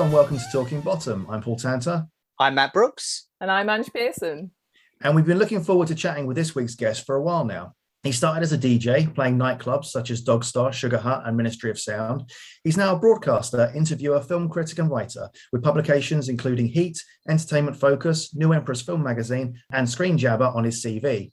and welcome to Talking Bottom. I'm Paul Tanter. I'm Matt Brooks. And I'm Ange Pearson. And we've been looking forward to chatting with this week's guest for a while now. He started as a DJ, playing nightclubs such as Dogstar, Sugar Hut, and Ministry of Sound. He's now a broadcaster, interviewer, film critic, and writer, with publications including Heat, Entertainment Focus, New Empress Film Magazine, and Screenjabber on his CV.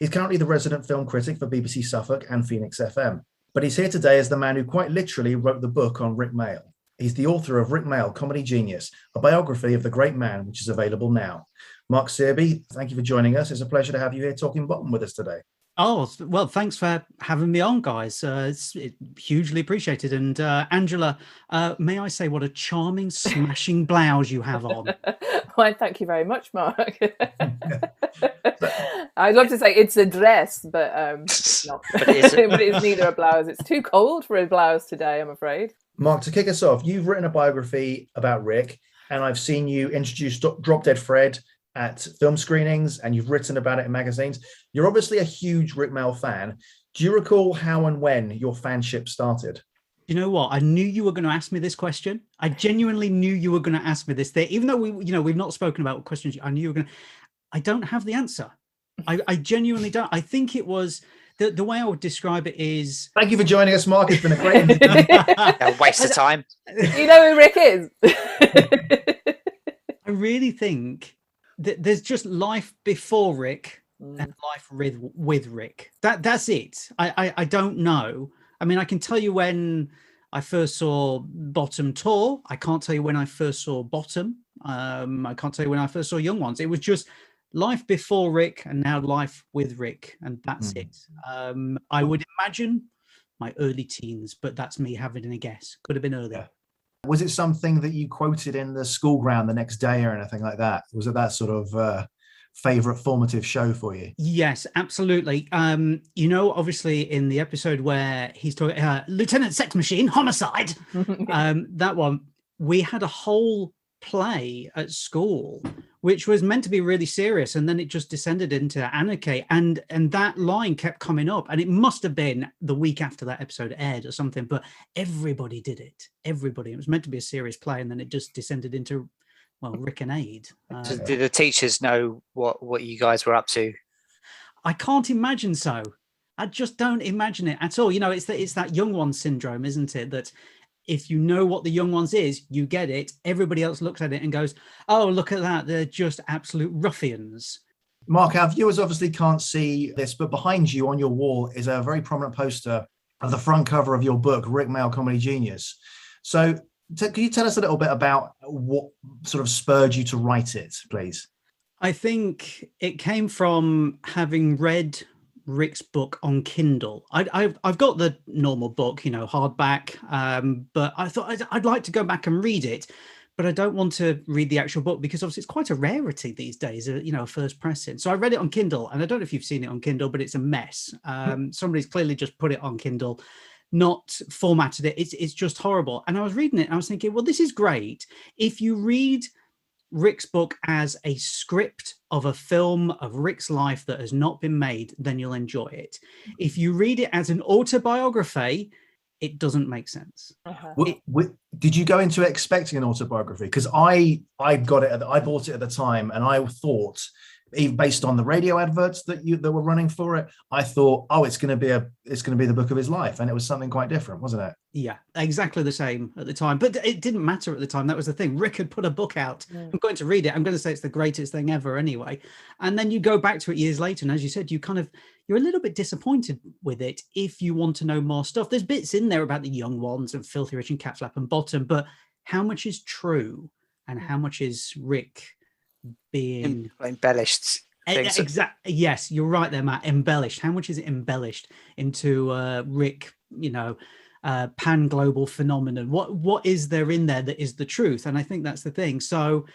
He's currently the resident film critic for BBC Suffolk and Phoenix FM. But he's here today as the man who quite literally wrote the book on Rik Mayall. He's the author of Rik Mayall, Comedy Genius, a biography of the great man, which is available now. Mark Searby, thank you for joining us. It's a pleasure to have you here talking bottom with us today. Oh, well, thanks for having me on, guys. It's hugely appreciated. And Angela, may I say what a charming, smashing blouse you have on? Well, thank you very much, Mark. I'd love to say it's a dress, but no. But it's neither a blouse. It's too cold for a blouse today, I'm afraid. Mark, to kick us off, you've written a biography about Rik, and I've seen you introduce Drop Dead Fred at film screenings, and you've written about it in magazines. You're obviously a huge Rik Mayall fan. Do you recall how and when your fanship started? You know what? I knew you were going to ask me this question. I genuinely knew you were going to ask me this thing, even though we've not spoken about questions. I knew you were going to. I don't have the answer. I genuinely don't. I think it was the way I would describe it is. Thank you for joining us, Mark. It's been a great a waste of time. You know who Rik is. I really think that there's just life before Rik and life with Rik. That's it. I don't know. I mean, I can tell you when I first saw Bottom Tour. I can't tell you when I first saw Bottom. I can't tell you when I first saw Young Ones. It was just life before Rik and now life with Rik, and that's it. I would imagine my early teens, but that's me having a guess. Could have been earlier. Was it something that you quoted in the school ground the next day or anything like that? Was it that sort of favorite formative show for you? Yes, absolutely. Obviously in the episode where he's talking Lieutenant Sex Machine Homicide, that one, we had a whole play at school which was meant to be really serious, and then it just descended into anarchy, and that line kept coming up, and it must have been the week after that episode aired or something, but everybody did it. It was meant to be a serious play, and then it just descended into, well, Rik and Aid. Did the teachers know what you guys were up to? I can't imagine so. I just don't imagine it at all. It's that Young Ones syndrome, isn't it? That if you know what the Young Ones is, you get it. Everybody else looks at it and goes, oh, look at that. They're just absolute ruffians. Mark, our viewers obviously can't see this, but behind you on your wall is a very prominent poster of the front cover of your book, Rik Mayall, Comedy Genius. So can you tell us a little bit about what sort of spurred you to write it, please? I think it came from having read Rik's book on Kindle. I've got the normal book, hardback, but I thought I'd like to go back and read it, but I don't want to read the actual book because obviously it's quite a rarity these days, a first pressing. So I read it on Kindle, and I don't know if you've seen it on Kindle, but it's a mess. Somebody's clearly just put it on Kindle, not formatted it. It's just horrible. And I was reading it and I was thinking, well, this is great. If you read Rik's book as a script of a film of Rik's life that has not been made, then you'll enjoy it. If you read it as an autobiography, it doesn't make sense. Did you go into it expecting an autobiography? Because I bought it at the time, and I thought, even based on the radio adverts that were running for it, I thought, oh, it's going to be the book of his life, and it was something quite different, wasn't it? Yeah, exactly the same at the time, but it didn't matter at the time. That was the thing. Rik had put a book out. I'm going to read it. I'm going to say it's the greatest thing ever, anyway. And then you go back to it years later, and as you said, you're a little bit disappointed with it if you want to know more stuff. There's bits in there about the Young Ones and Filthy Rich and Cat Flap and Bottom, but how much is true and how much is Rik being embellished? Exactly. Yes, you're right there, Matt. Embellished. How much is it embellished into Rik? Pan-global phenomenon. What is there in there that is the truth? And I think that's the thing. So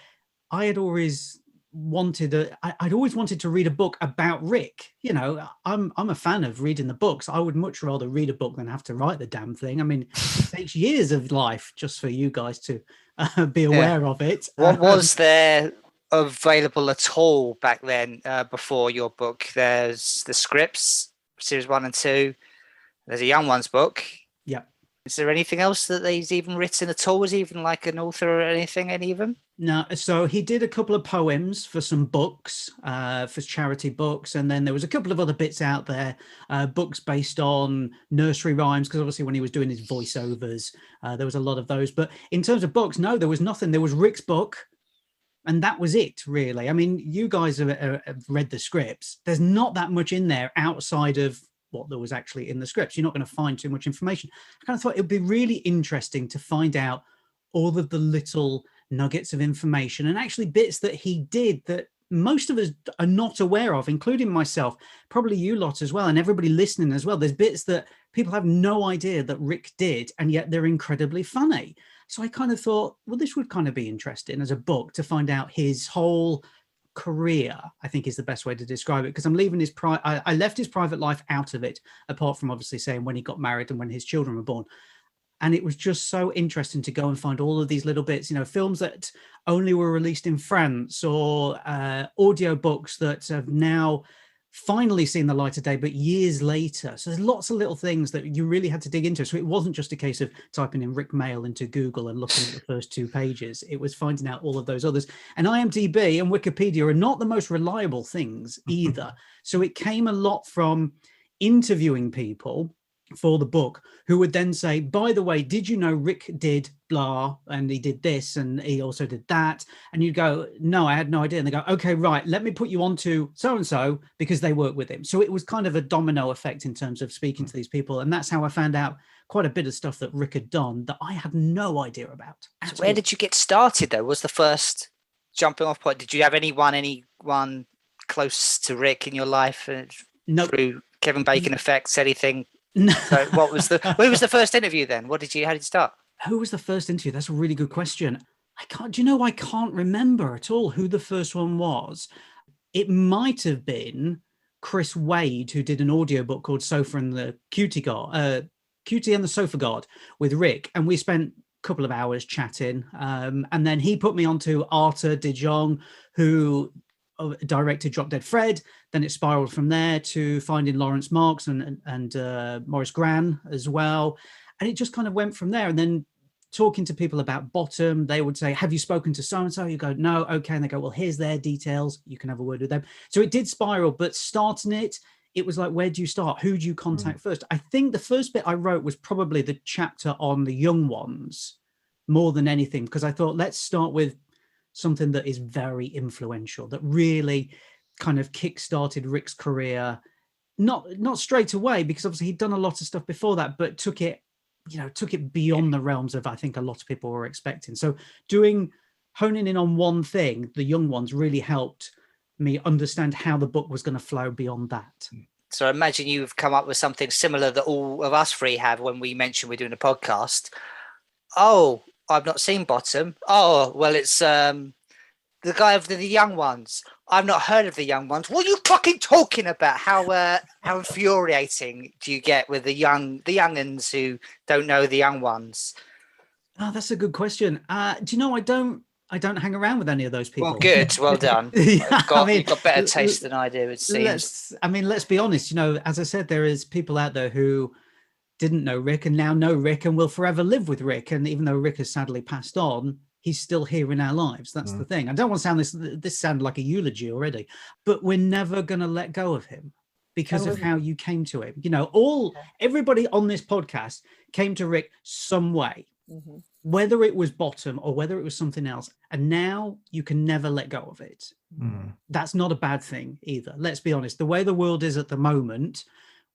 I had always wanted I'd always wanted to read a book about Rik. I'm a fan of reading the books. I would much rather read a book than have to write the damn thing. I mean, it takes years of life just for you guys to be aware of it. What was there available at all back then before your book? There's the scripts, series 1 and 2. There's a Young Ones book. Yeah. Is there anything else that he's even written at all? Was he even like an author or anything, any of them? No, so he did a couple of poems for some books, for charity books, and then there was a couple of other bits out there, books based on nursery rhymes, because obviously when he was doing his voiceovers, there was a lot of those. But in terms of books, no, there was nothing. There was Rik's book, and that was it, really. I mean, you guys have read the scripts. There's not that much in there outside of what there was actually in the scripts. You're not going to find too much information. I kind of thought it would be really interesting to find out all of the little nuggets of information and actually bits that he did that most of us are not aware of, including myself, probably you lot as well, and everybody listening as well. There's bits that people have no idea that Rik did, and yet they're incredibly funny. So I kind of thought, well, this would kind of be interesting as a book to find out his whole career, I think is the best way to describe it, because I'm leaving his I left his private life out of it, apart from obviously saying when he got married and when his children were born. And it was just so interesting to go and find all of these little bits, you know, films that only were released in France, or audio books that have now finally seen the light of day, but years later. So there's lots of little things that you really had to dig into. So it wasn't just a case of typing in Rik Mayall into Google and looking at the first 2 pages. It was finding out all of those others. And IMDb and Wikipedia are not the most reliable things either. So it came a lot from interviewing people for the book who would then say, by the way, did you know Rik did blah, and he did this, and he also did that? And you'd go, no, I had no idea. And they go, okay, right, let me put you on to so-and-so because they work with him. So it was kind of a domino effect in terms of speaking to these people. And that's how I found out quite a bit of stuff that Rik had done that I had no idea about. So where did you get started though? Was the first jumping off point? Did you have anyone close to Rik in your life? No. Through Kevin Bacon effects, anything? No. So who was the first interview then? How did you start? Who was the first interview? That's a really good question. I can't remember at all who the first one was. It might have been Chris Wade, who did an audiobook called Sofa and the Cutie and the Sofa God with Rik. And we spent a couple of hours chatting. And then he put me onto Arta de Jong, who directed Drop Dead Fred. Then it spiraled from there to finding Lawrence Marks and Maurice Gran as well. And it just kind of went from there. And then talking to people about Bottom, they would say, have you spoken to so-and-so? You go, no, okay. And they go, well, here's their details. You can have a word with them. So it did spiral, but starting it was like, where do you start? Who do you contact first? I think the first bit I wrote was probably the chapter on the young ones more than anything, because I thought, let's start with something that is very influential, that really kind of kick-started Rik's career, not straight away, because obviously he'd done a lot of stuff before that, but took it beyond the realms of, I think, a lot of people were expecting. So honing in on one thing, the young ones, really helped me understand how the book was going to flow beyond that. So I imagine you've come up with something similar that all of us three have when we mention we're doing a podcast. Oh, I've not seen Bottom. Oh, well, it's the guy of the young ones. I've not heard of the young ones. What are you fucking talking about? How infuriating do you get with the young'uns who don't know the young ones? Oh, that's a good question. Do you know, I don't hang around with any of those people. Well, good. Well done. Yeah, you've got better taste than I do, it seems. Let's be honest. You know, as I said, there is people out there who didn't know Rik and now know Rik and will forever live with Rik. And even though Rik has sadly passed on, he's still here in our lives. That's the thing. I don't want to sound this sound like a eulogy already, but we're never going to let go of him because of how you came to him. You know, everybody on this podcast came to Rik some way, whether it was Bottom or whether it was something else. And now you can never let go of it. That's not a bad thing either. Let's be honest. The way the world is at the moment,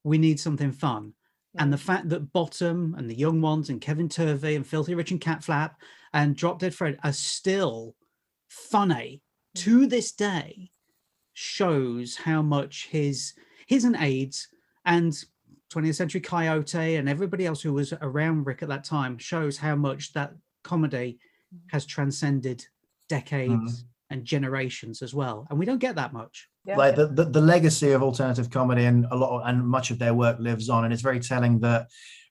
we need something fun. And the fact that Bottom and the young ones and Kevin Turvey and Filthy Rich and Cat Flap and Drop Dead Fred are still funny to this day shows how much his and AIDS and 20th Century Coyote and everybody else who was around Rik at that time shows how much that comedy has transcended decades and generations as well. And we don't get that much. like the legacy of alternative comedy and much of their work lives on. And it's very telling that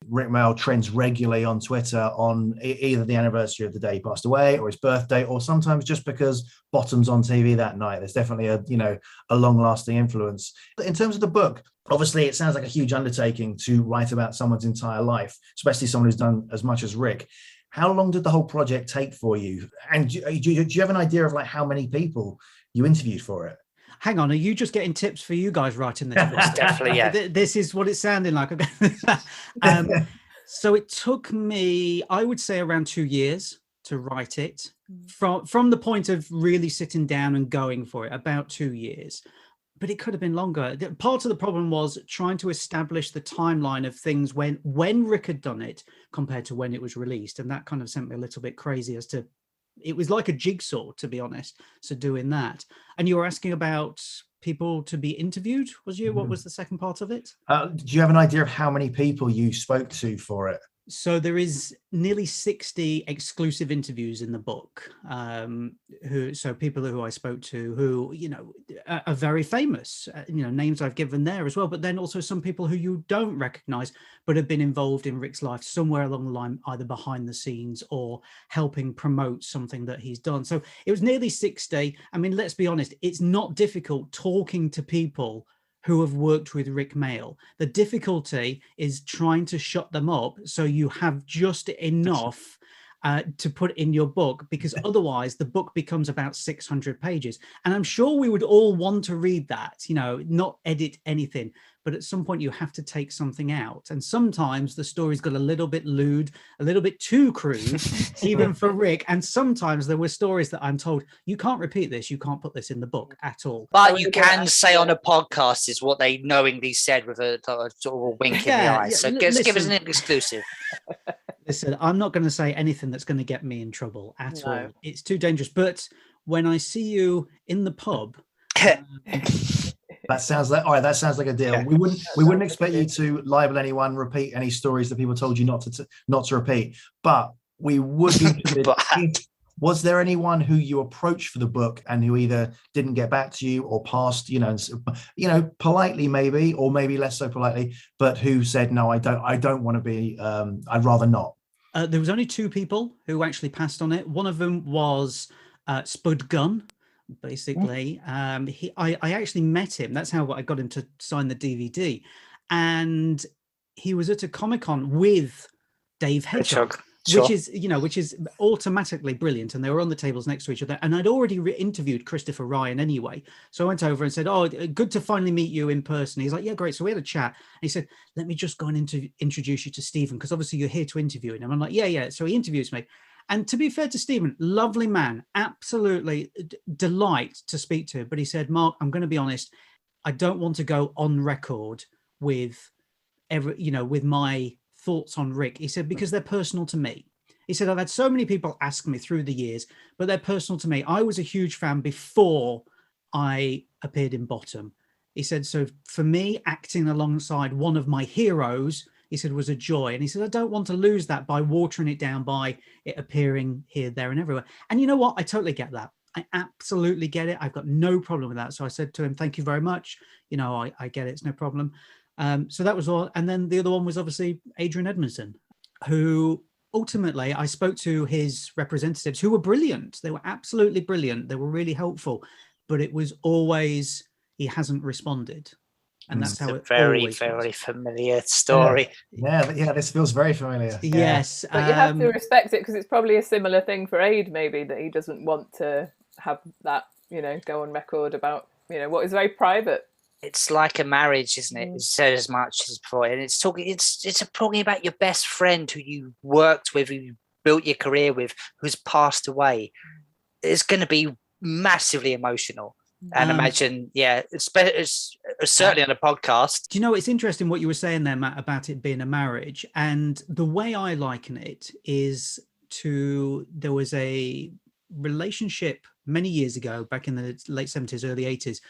Rik Mayall trends regularly on Twitter on either the anniversary of the day he passed away or his birthday, or sometimes just because Bottom's on TV that night. There's definitely a long-lasting influence. In terms of the book, obviously it sounds like a huge undertaking to write about someone's entire life, especially someone who's done as much as Rik. How long did the whole project take for you? And do you have an idea of like how many people you interviewed for it? Hang on, are you just getting tips for you guys writing this book? Definitely, yeah. This is what it's sounding like. So it took me, I would say, around 2 years to write it. From the point of really sitting down and going for it, about 2 years. But it could have been longer. Part of the problem was trying to establish the timeline of things when Rik had done it compared to when it was released. And that kind of sent me a little bit crazy as to, it was like a jigsaw, to be honest. So doing that. And you were asking about people to be interviewed, was you? What was the second part of it? Do you have an idea of how many people you spoke to for it? So there is nearly 60 exclusive interviews in the book. So people who I spoke to who, are very famous, names I've given there as well, but then also some people who you don't recognize, but have been involved in Rik's life somewhere along the line, either behind the scenes or helping promote something that he's done. So it was nearly 60. I mean, let's be honest, it's not difficult talking to people who have worked with Rik Mayall. The difficulty is trying to shut them up so you have just enough to put in your book, because otherwise the book becomes about 600 pages. And I'm sure we would all want to read that, not edit anything, but at some point you have to take something out. And sometimes the story's got a little bit lewd, a little bit too crude, even for Rik. And sometimes there were stories that I'm told, you can't repeat this, you can't put this in the book at all. But you can say on a podcast is what they knowingly said with a sort of a wink in the eye. So give us an exclusive. Listen, I'm not going to say anything that's going to get me in trouble at all. It's too dangerous. But when I see you in the pub... That sounds like a deal. Yeah. We wouldn't expect you to libel anyone, repeat any stories that people told you not to repeat. But we would be. Was there anyone who you approached for the book and who either didn't get back to you or passed, politely maybe, or maybe less so politely, but who said no, I don't want to be. I'd rather not. There was only 2 people who actually passed on it. One of them was Spud Gunn. Basically, I actually met him. That's how I got him to sign the DVD, and he was at a Comic-Con with Dave Hedgehog, sure. which is automatically brilliant. And they were on the tables next to each other. And I'd already interviewed Christopher Ryan anyway, so I went over and said, "Oh, good to finally meet you in person." He's like, "Yeah, great." So we had a chat. And he said, "Let me just go and introduce you to Stephen, because obviously you're here to interview him." I'm like, "Yeah." So he interviews me. And to be fair to Stephen, lovely man, absolutely delight to speak to. But he said, "Mark, I'm going to be honest, I don't want to go on record with with my thoughts on Rik." He said, "Because they're personal to me." He said, "I've had so many people ask me through the years, but they're personal to me. I was a huge fan before I appeared in Bottom." He said, "So for me, acting alongside one of my heroes," he said, "was a joy." And he said, "I don't want to lose that by watering it down by it appearing here, there, and everywhere." And you know what? I totally get that. I absolutely get it. I've got no problem with that. So I said to him, "Thank you very much. I get it. It's no problem." So that was all. And then the other one was obviously Adrian Edmondson, who ultimately I spoke to his representatives, who were brilliant. They were absolutely brilliant. They were really helpful. But it was always, he hasn't responded. And that's how it very familiar story. Yeah, this feels very familiar. Yes. But you have to respect it, because it's probably a similar thing for Aid, maybe, that he doesn't want to have that, go on record about, what is very private. It's like a marriage, isn't it? It's said as much as before. And it's talking about your best friend who you worked with, who you built your career with, who's passed away. It's going to be massively emotional. And imagine, it's certainly on a podcast. Do you know, it's interesting what you were saying there, Matt, about it being a marriage. And the way I liken it is there was a relationship many years ago, back in the late 70s, early 80s,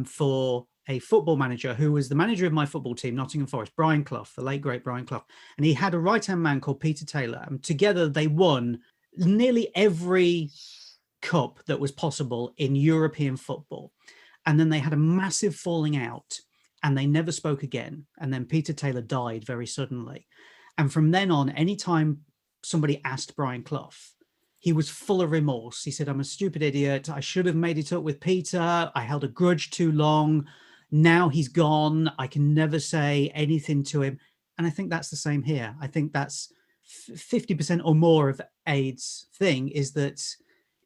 for a football manager who was the manager of my football team, Nottingham Forest, Brian Clough, the late, great Brian Clough. And he had a right-hand man called Peter Taylor. And together they won nearly every cup that was possible in European football. And then they had a massive falling out and they never spoke again. And then Peter Taylor died very suddenly. And from then on, anytime somebody asked Brian Clough, he was full of remorse. He said, I'm a stupid idiot. I should have made it up with Peter. I held a grudge too long. Now he's gone. I can never say anything to him. And I think that's the same here. I think that's 50% or more of Aid's thing, is that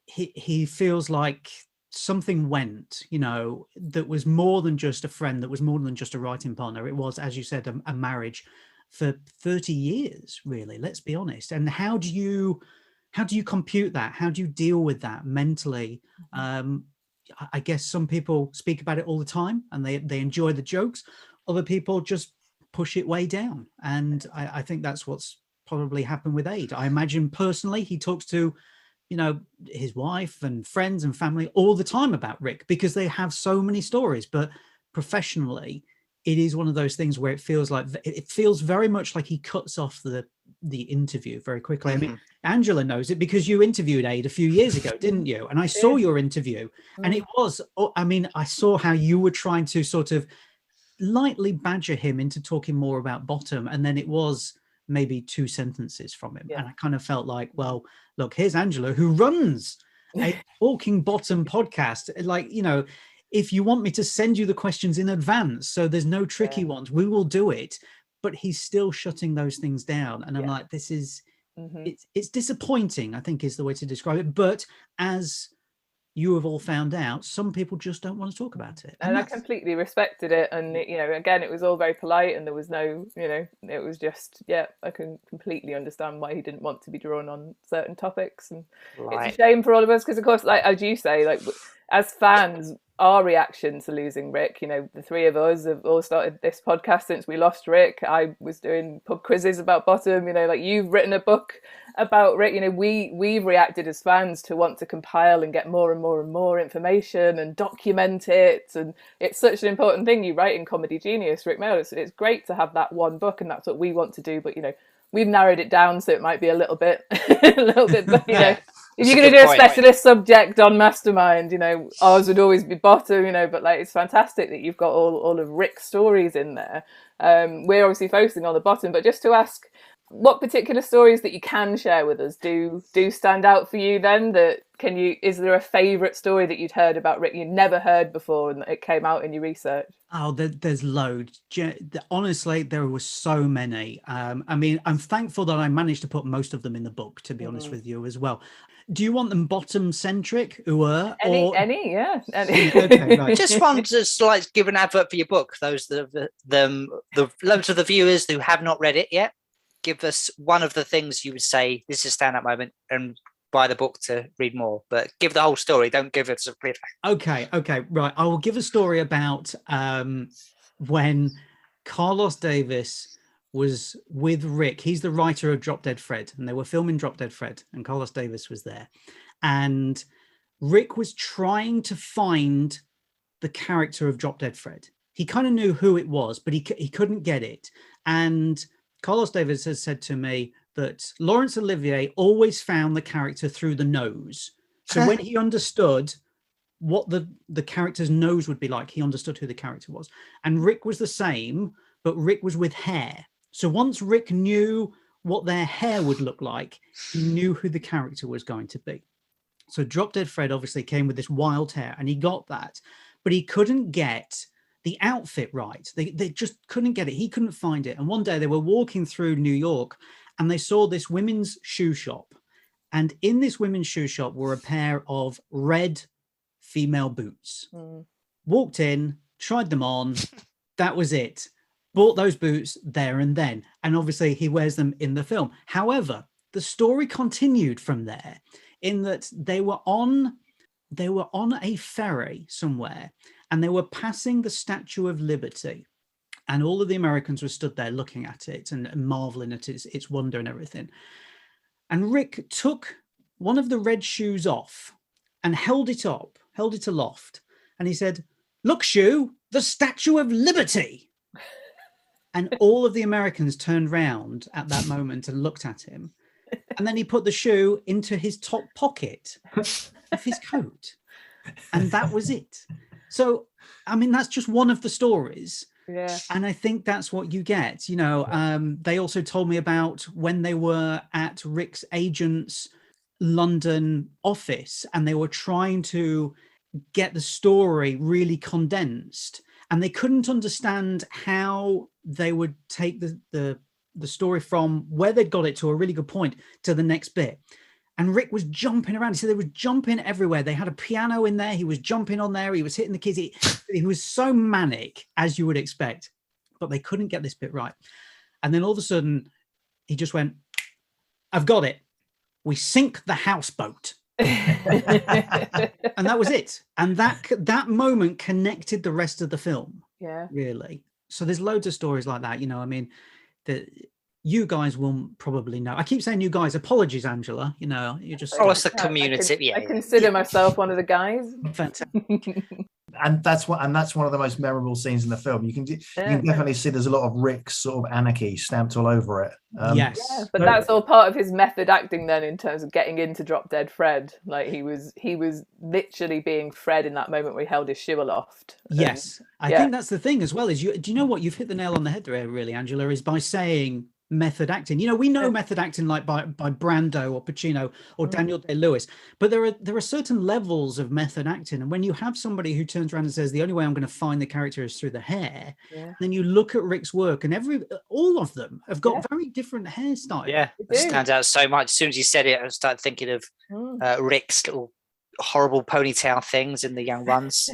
he feels like something went, that was more than just a friend, that was more than just a writing partner. It was, as you said, a marriage for 30 years, really, let's be honest. And how do you compute that? How do you deal with that mentally? I guess some people speak about it all the time and they enjoy the jokes. Other people just push it way down. And I think that's what's probably happened with Aid. I imagine personally he talks to, his wife and friends and family all the time about Rik, because they have so many stories. But professionally, it is one of those things where it feels very much like he cuts off the interview very quickly. Mm-hmm. I mean, Angela knows it because you interviewed Aid a few years ago, didn't you? And I saw your interview, and it was, I saw how you were trying to sort of lightly badger him into talking more about Bottom, and then it was maybe 2 sentences from him. And I kind of felt like, well, look, here's Angela who runs a Talking Bottom podcast. Like, if you want me to send you the questions in advance, so there's no tricky ones, we will do it. But he's still shutting those things down. And I'm like, this is, it's disappointing, I think is the way to describe it. But as you have all found out, some people just don't want to talk about it. And I completely respected it. And, again, it was all very polite and there was no, it was just, I can completely understand why he didn't want to be drawn on certain topics. And it's a shame for all of us because, of course, like as you say, like as fans, our reaction to losing Rik, the 3 of us have all started this podcast since we lost Rik. I was doing pub quizzes about Bottom, like you've written a book about Rik. We've reacted as fans to want to compile and get more and more and more information and document it. And it's such an important thing. You write in Comedy Genius, Rik Mayall. It's great to have that one book, and that's what we want to do. But, we've narrowed it down so it might be a little bit, but, if you're going to do a specialist subject on Mastermind, ours would always be Bottom, but like it's fantastic that you've got all of Rik's stories in there. We're obviously focusing on the Bottom, but just to ask, what particular stories that you can share with us do stand out for you then? Is there a favourite story that you'd heard about Rik you'd never heard before and it came out in your research? Oh, there's loads. Honestly, there were so many. I'm thankful that I managed to put most of them in the book, to be honest with you as well. Do you want them Bottom centric, Any? Okay, right. Just want to give an advert for your book. Those the loads of the viewers who have not read it yet. Give us one of the things you would say, this is a stand-up moment, and buy the book to read more. But give the whole story. Don't give us a cliff. Okay, right. I will give a story about when Carlos Davis was with Rik. He's the writer of Drop Dead Fred, and they were filming Drop Dead Fred, and Carlos Davis was there. And Rik was trying to find the character of Drop Dead Fred. He kind of knew who it was, but he couldn't get it. And Carlos Davis has said to me that Laurence Olivier always found the character through the nose. So when he understood what the character's nose would be like, he understood who the character was. And Rik was the same, but Rik was with hair. So once Rik knew what their hair would look like, he knew who the character was going to be. So Drop Dead Fred obviously came with this wild hair, and he got that, but he couldn't get the outfit right. They just couldn't get it. He couldn't find it. And one day they were walking through New York and they saw this women's shoe shop. And in this women's shoe shop were a pair of red female boots. Walked in, tried them on. That was it. Bought those boots there and then. And obviously he wears them in the film. However, the story continued from there in that they were on a ferry somewhere, and they were passing the Statue of Liberty, and all of the Americans were stood there looking at it and marveling at its wonder and everything. And Rik took one of the red shoes off and held it aloft, and he said, "Look, shoe, the Statue of Liberty." And all of the Americans turned round at that moment and looked at him. And then he put the shoe into his top pocket of his coat. And that was it. So I mean, that's just one of the stories. Yeah. And I think that's what you get. You know, they also told me about when they were at Rik's agent's London office and they were trying to get the story really condensed, and they couldn't understand how they would take the story from where they'd got it to a really good point to the next bit. And Rik was jumping around. He said they was jumping everywhere. They had a piano in there. He was jumping on there. He was hitting the kids. He was so manic, as you would expect, but they couldn't get this bit right. And then all of a sudden, he just went, "I've got it. We sink the houseboat." And that was it. And that moment connected the rest of the film. Yeah. Really. So there's loads of stories like that. You know, I mean, that you guys will probably know. I keep saying you guys. Apologies, Angela. You know, you just. Oh, it's the community. I consider myself one of the guys. Fantastic. And that's one of the most memorable scenes in the film. You can definitely see there's a lot of Rik's sort of anarchy stamped all over it. Yes, but that's all part of his method acting then, in terms of getting into Drop Dead Fred. Like he was literally being Fred in that moment where he held his shoe aloft. Yes, I think that's the thing as well. Is do you know what, you've hit the nail on the head there, really, Angela, is by saying method acting. You know, we know method acting like by Brando or Pacino or Daniel Day-Lewis, but there are certain levels of method acting, and when you have somebody who turns around and says the only way I'm going to find the character is through the hair, then you look at Rik's work and all of them have got very different hairstyles. Yeah, it stands out so much. As soon as you said it, I started thinking of Rik's little horrible ponytail things in the young ones.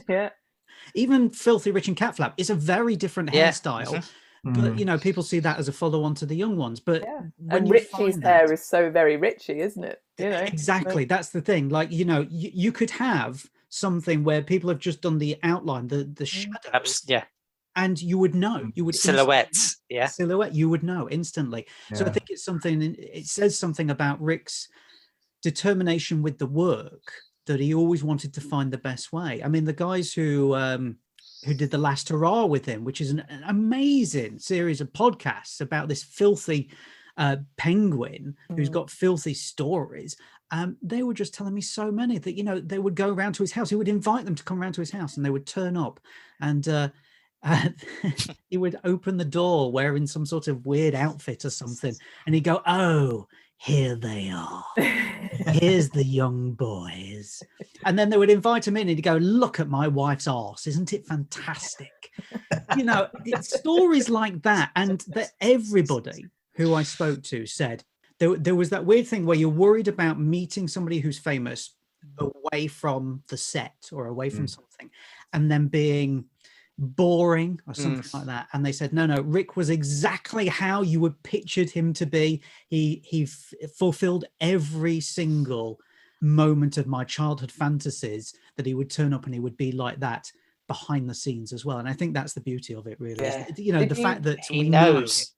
Even Filthy Rich and Cat Flap is a very different hairstyle. But you know, people see that as a follow-on to the young ones. But and Richie's hair is so very Richie, isn't it? You know, exactly. That's the thing. Like, you know, you could have something where people have just done the outline, the shadows, and you would know. You would silhouettes, silhouette. You would know instantly. So I think it's something. It says something about Rik's determination with the work, that he always wanted to find the best way. I mean, the guys who did The Last Hurrah with him, which is an amazing series of podcasts about this filthy penguin who's got filthy stories. They were just telling me so many that, you know, they would go around to his house. He would invite them to come around to his house and they would turn up, and he would open the door wearing some sort of weird outfit or something. And he'd go, "Oh, here they are. Here's the young boys." And then they would invite him in and he'd go, "Look at my wife's arse. Isn't it fantastic?" You know, it's stories like that. And that everybody who I spoke to said there was that weird thing where you're worried about meeting somebody who's famous away from the set or away from something, and then being boring or something like that. And they said, no, Rik was exactly how you would pictured him to be. He fulfilled every single moment of my childhood fantasies, that he would turn up and he would be like that behind the scenes as well. And I think that's the beauty of it, really. You know, the fact that he knows.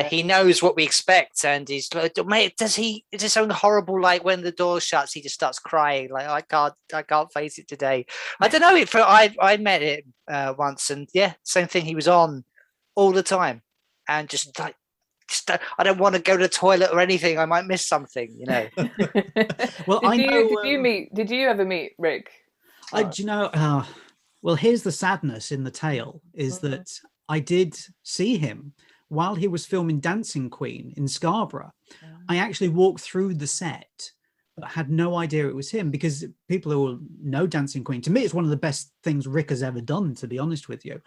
He knows what we expect, and he's like, mate, is it something horrible, like when the door shuts he just starts crying, like, I can't face it today. I don't know, I met him once, and same thing, he was on all the time, and just like, I don't want to go to the toilet or anything, I might miss something, you know. Well, did you ever meet Rik? Do you know, well, here's the sadness in the tale, is that I did see him while he was filming Dancing Queen in Scarborough. I actually walked through the set, but had no idea it was him, because people who will know Dancing Queen, to me, it's one of the best things Rik has ever done, to be honest with you.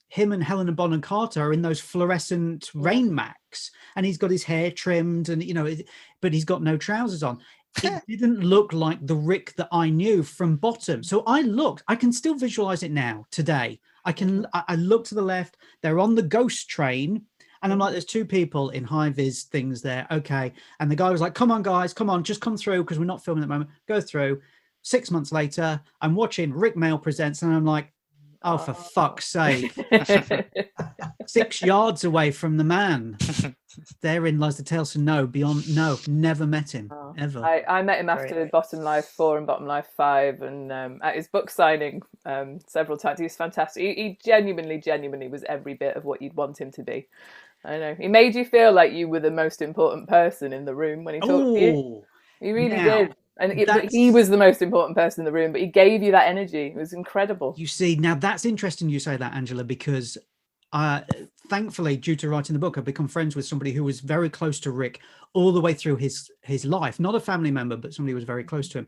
Him and Helena Bonham Carter are in those fluorescent rain macs, and he's got his hair trimmed, and, you know, but he's got no trousers on. It didn't look like the Rik that I knew from Bottom. So I can still visualize it now, today. I look to the left, they're on the ghost train, and I'm like, there's two people in high-vis things there. Okay. And the guy was like, come on, guys, come on, just come through, because we're not filming at the moment. Go through. 6 months later, I'm watching Rik Mayall Presents, and I'm like, oh, for fuck's sake. 6 yards away from the man. Therein lies the tale. So no, never met him, ever. I met him after Bottom Life 4 and Bottom Life 5, and at his book signing several times. He was fantastic. He genuinely was every bit of what you'd want him to be. I know. He made you feel like you were the most important person in the room when he talked to you. He really did. but he was the most important person in the room, but he gave you that energy. It was incredible. You see, now that's interesting you say that, Angela, because thankfully, due to writing the book, I've become friends with somebody who was very close to Rik all the way through his life. Not a family member, but somebody who was very close to him.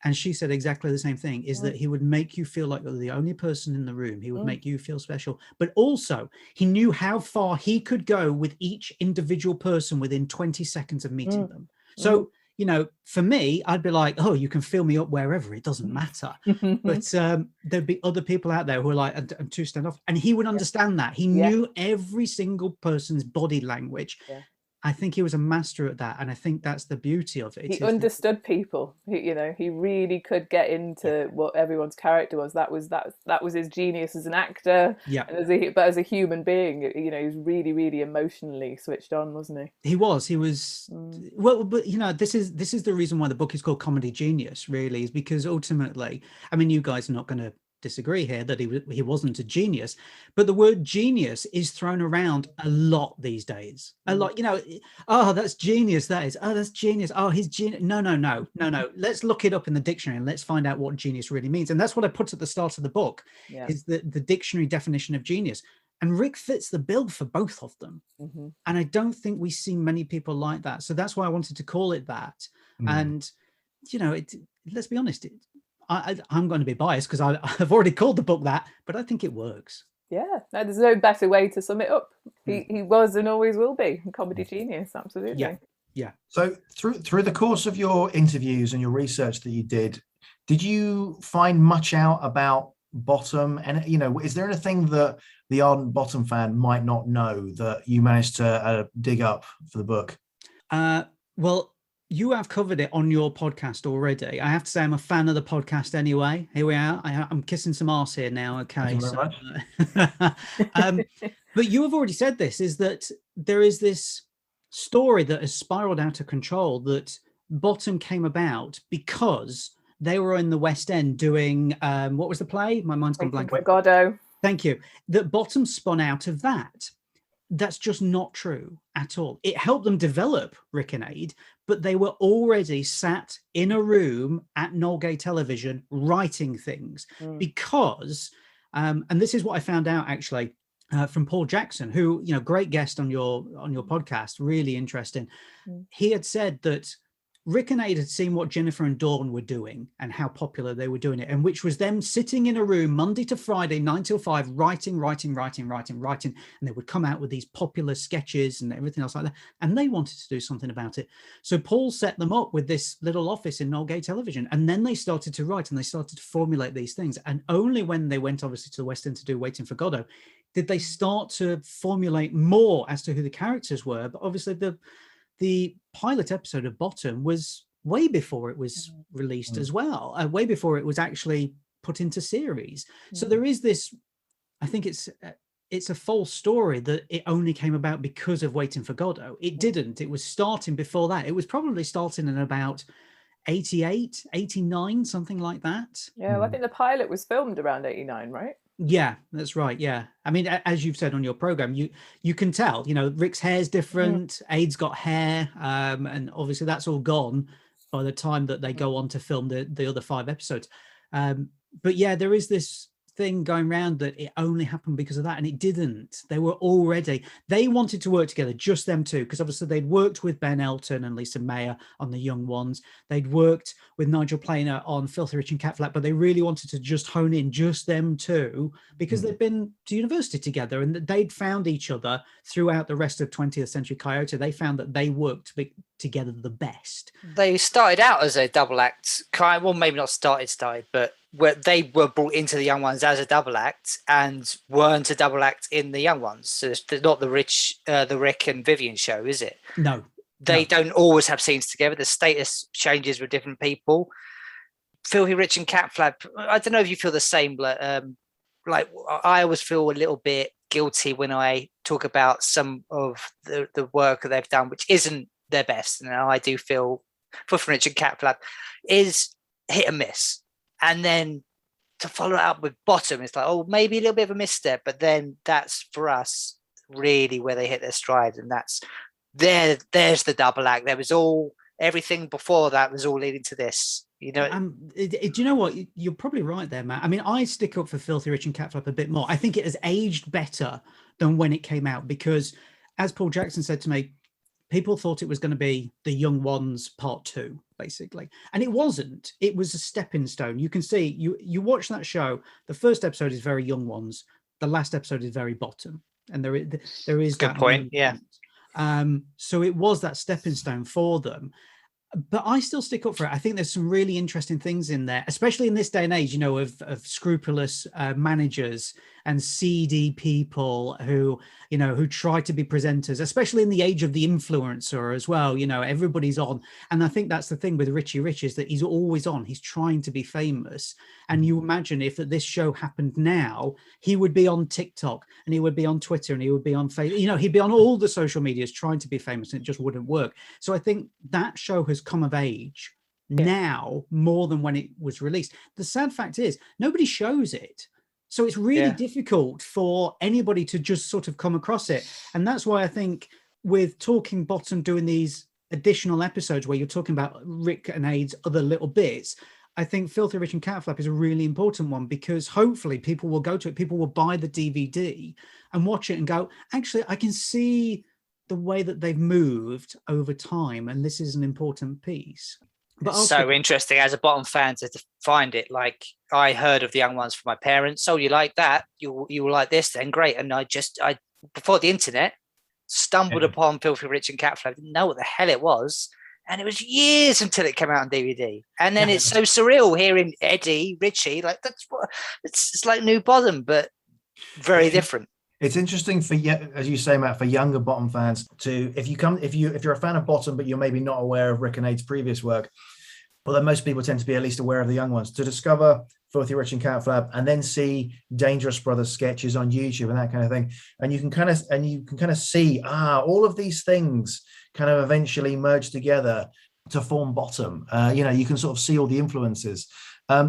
And she said exactly the same thing, is that he would make you feel like you're the only person in the room. He would make you feel special. But also, he knew how far he could go with each individual person within 20 seconds of meeting them. So, you know, for me, I'd be like, oh, you can fill me up wherever. It doesn't matter. But there'd be other people out there who are like, I'm too standoff. And he would understand that. He knew every single person's body language. I think he was a master at that, and I think that's the beauty of it. He understood people. He really could get into what everyone's character was. That was his genius as an actor. Yeah. And as a human being, he was really, really emotionally switched on, wasn't he? He was. Well, but this is the reason why the book is called Comedy Genius. Really, is because ultimately, I mean, you guys are not going to disagree here that he wasn't a genius, but the word genius is thrown around a lot these days. A lot, oh, that's genius. That's genius. Oh, he's genius. No. Let's look it up in the dictionary and let's find out what genius really means. And that's what I put at the start of the book, is the dictionary definition of genius. And Rik fits the bill for both of them. And I don't think we see many people like that. So that's why I wanted to call it that. And, let's be honest, I'm going to be biased because I've already called the book that, but I think it works. Yeah, no, there's no better way to sum it up. He was and always will be a comedy genius, absolutely. Yeah. So through the course of your interviews and your research that you did you find much out about Bottom? And is there anything that the ardent Bottom fan might not know that you managed to dig up for the book? Well, you have covered it on your podcast already. I have to say I'm a fan of the podcast anyway. Here we are. I'm kissing some arse here now. Okay. But you have already said this, is that there is this story that has spiraled out of control, that Bottom came about because they were in the West End doing, what was the play? My mind's gone blank. Godot. Thank you. That Bottom spun out of that. That's just not true at all. It helped them develop Rik and Ade, but they were already sat in a room at Nolgate Television writing things because, and this is what I found out actually from Paul Jackson, who, great guest on your podcast, really interesting. He had said that Rik and Ade had seen what Jennifer and Dawn were doing and how popular they were doing it, and which was them sitting in a room Monday to Friday, 9 till 5, writing. And they would come out with these popular sketches and everything else like that. And they wanted to do something about it. So Paul set them up with this little office in Nolgate Television. And then they started to write and they started to formulate these things. And only when they went obviously to the West End to do Waiting for Godot, did they start to formulate more as to who the characters were. But obviously the pilot episode of Bottom was way before it was released as well, way before it was actually put into series. So there is this, I think it's a false story that it only came about because of Waiting for Godot. It didn't. It was starting before that. It was probably starting in about 88, 89, something like that. Yeah, well, I think the pilot was filmed around 89, right? Yeah, that's right. Yeah. I mean, as you've said on your program, you can tell, Rik's hair's different. Ade's got hair. And obviously that's all gone by the time that they go on to film the other 5 episodes. But yeah, there is this thing going around that it only happened because of that, and it didn't. They wanted to work together, just them two, because obviously they'd worked with Ben Elton and Lisa Mayer on The Young Ones. They'd worked with Nigel Planer on Filthy Rich and Cat Flap, but they really wanted to just hone in just them two because they'd been to university together and they'd found each other throughout the rest of 20th Century Coyote. They found that they worked together the best. They started out as a double act, well, maybe not started, but where they were brought into The Young Ones as a double act and weren't a double act in The Young Ones. So it's not the Rik and Vivian show, is it? No. They don't always have scenes together. The status changes with different people. Filthy Rich and Cat Flap, I don't know if you feel the same, but like I always feel a little bit guilty when I talk about some of the work that they've done, which isn't their best. And I do feel Filthy Rich and Cat Flap is hit and miss. And then to follow it up with Bottom, it's like, oh, maybe a little bit of a misstep, but then that's for us really where they hit their stride, and that's there's the double act. There was all everything before that was all leading to this. You know, do you know what? You're probably right there, Matt. I mean, I stick up for Filthy Rich and Catflap a bit more. I think it has aged better than when it came out because, as Paul Jackson said to me, people thought it was going to be The Young Ones Part 2, basically. And it wasn't. It was a stepping stone. You can see, you watch that show, the first episode is very Young Ones. The last episode is very Bottom. And there is good that point, yeah. So it was that stepping stone for them. But I still stick up for it. I think there's some really interesting things in there, especially in this day and age, you know, of scrupulous managers and seedy people who, you know, who try to be presenters, especially in the age of the influencer as well. You know, everybody's on. And I think that's the thing with Richie Rich is that he's always on. He's trying to be famous. And you imagine if this show happened now, he would be on TikTok and he would be on Twitter and he would be on Facebook. You know, he'd be on all the social medias trying to be famous and it just wouldn't work. So I think that show has come of age now more than when it was released. The sad fact is nobody shows it. So it's really difficult for anybody to just sort of come across it. And that's why I think with Talking Bottom doing these additional episodes where you're talking about Rik and Aid's other little bits, I think Filthy Rich and Catflap is a really important one because hopefully people will go to it. People will buy the DVD and watch it and go, actually, I can see the way that they've moved over time. And this is an important piece. But it's so interesting as a Bottom fan to find it. Like I heard of The Young Ones from my parents. So you like that? You will like this then? Great. And I before the internet stumbled upon Filthy Rich and Catflap. I didn't know what the hell it was. And it was years until it came out on DVD. And then it's so surreal hearing Eddie, Richie, like that's what it's like New Bottom, but very different. It's interesting for, as you say, Matt, for younger Bottom fans to, if you're a fan of Bottom, but you're maybe not aware of Rik and Aid's previous work, although most people tend to be at least aware of the Young Ones, to discover Filthy Rich and Catflap and then see Dangerous Brothers sketches on YouTube and that kind of thing. And you can kind of see, all of these things kind of eventually merge together to form Bottom. You can sort of see all the influences.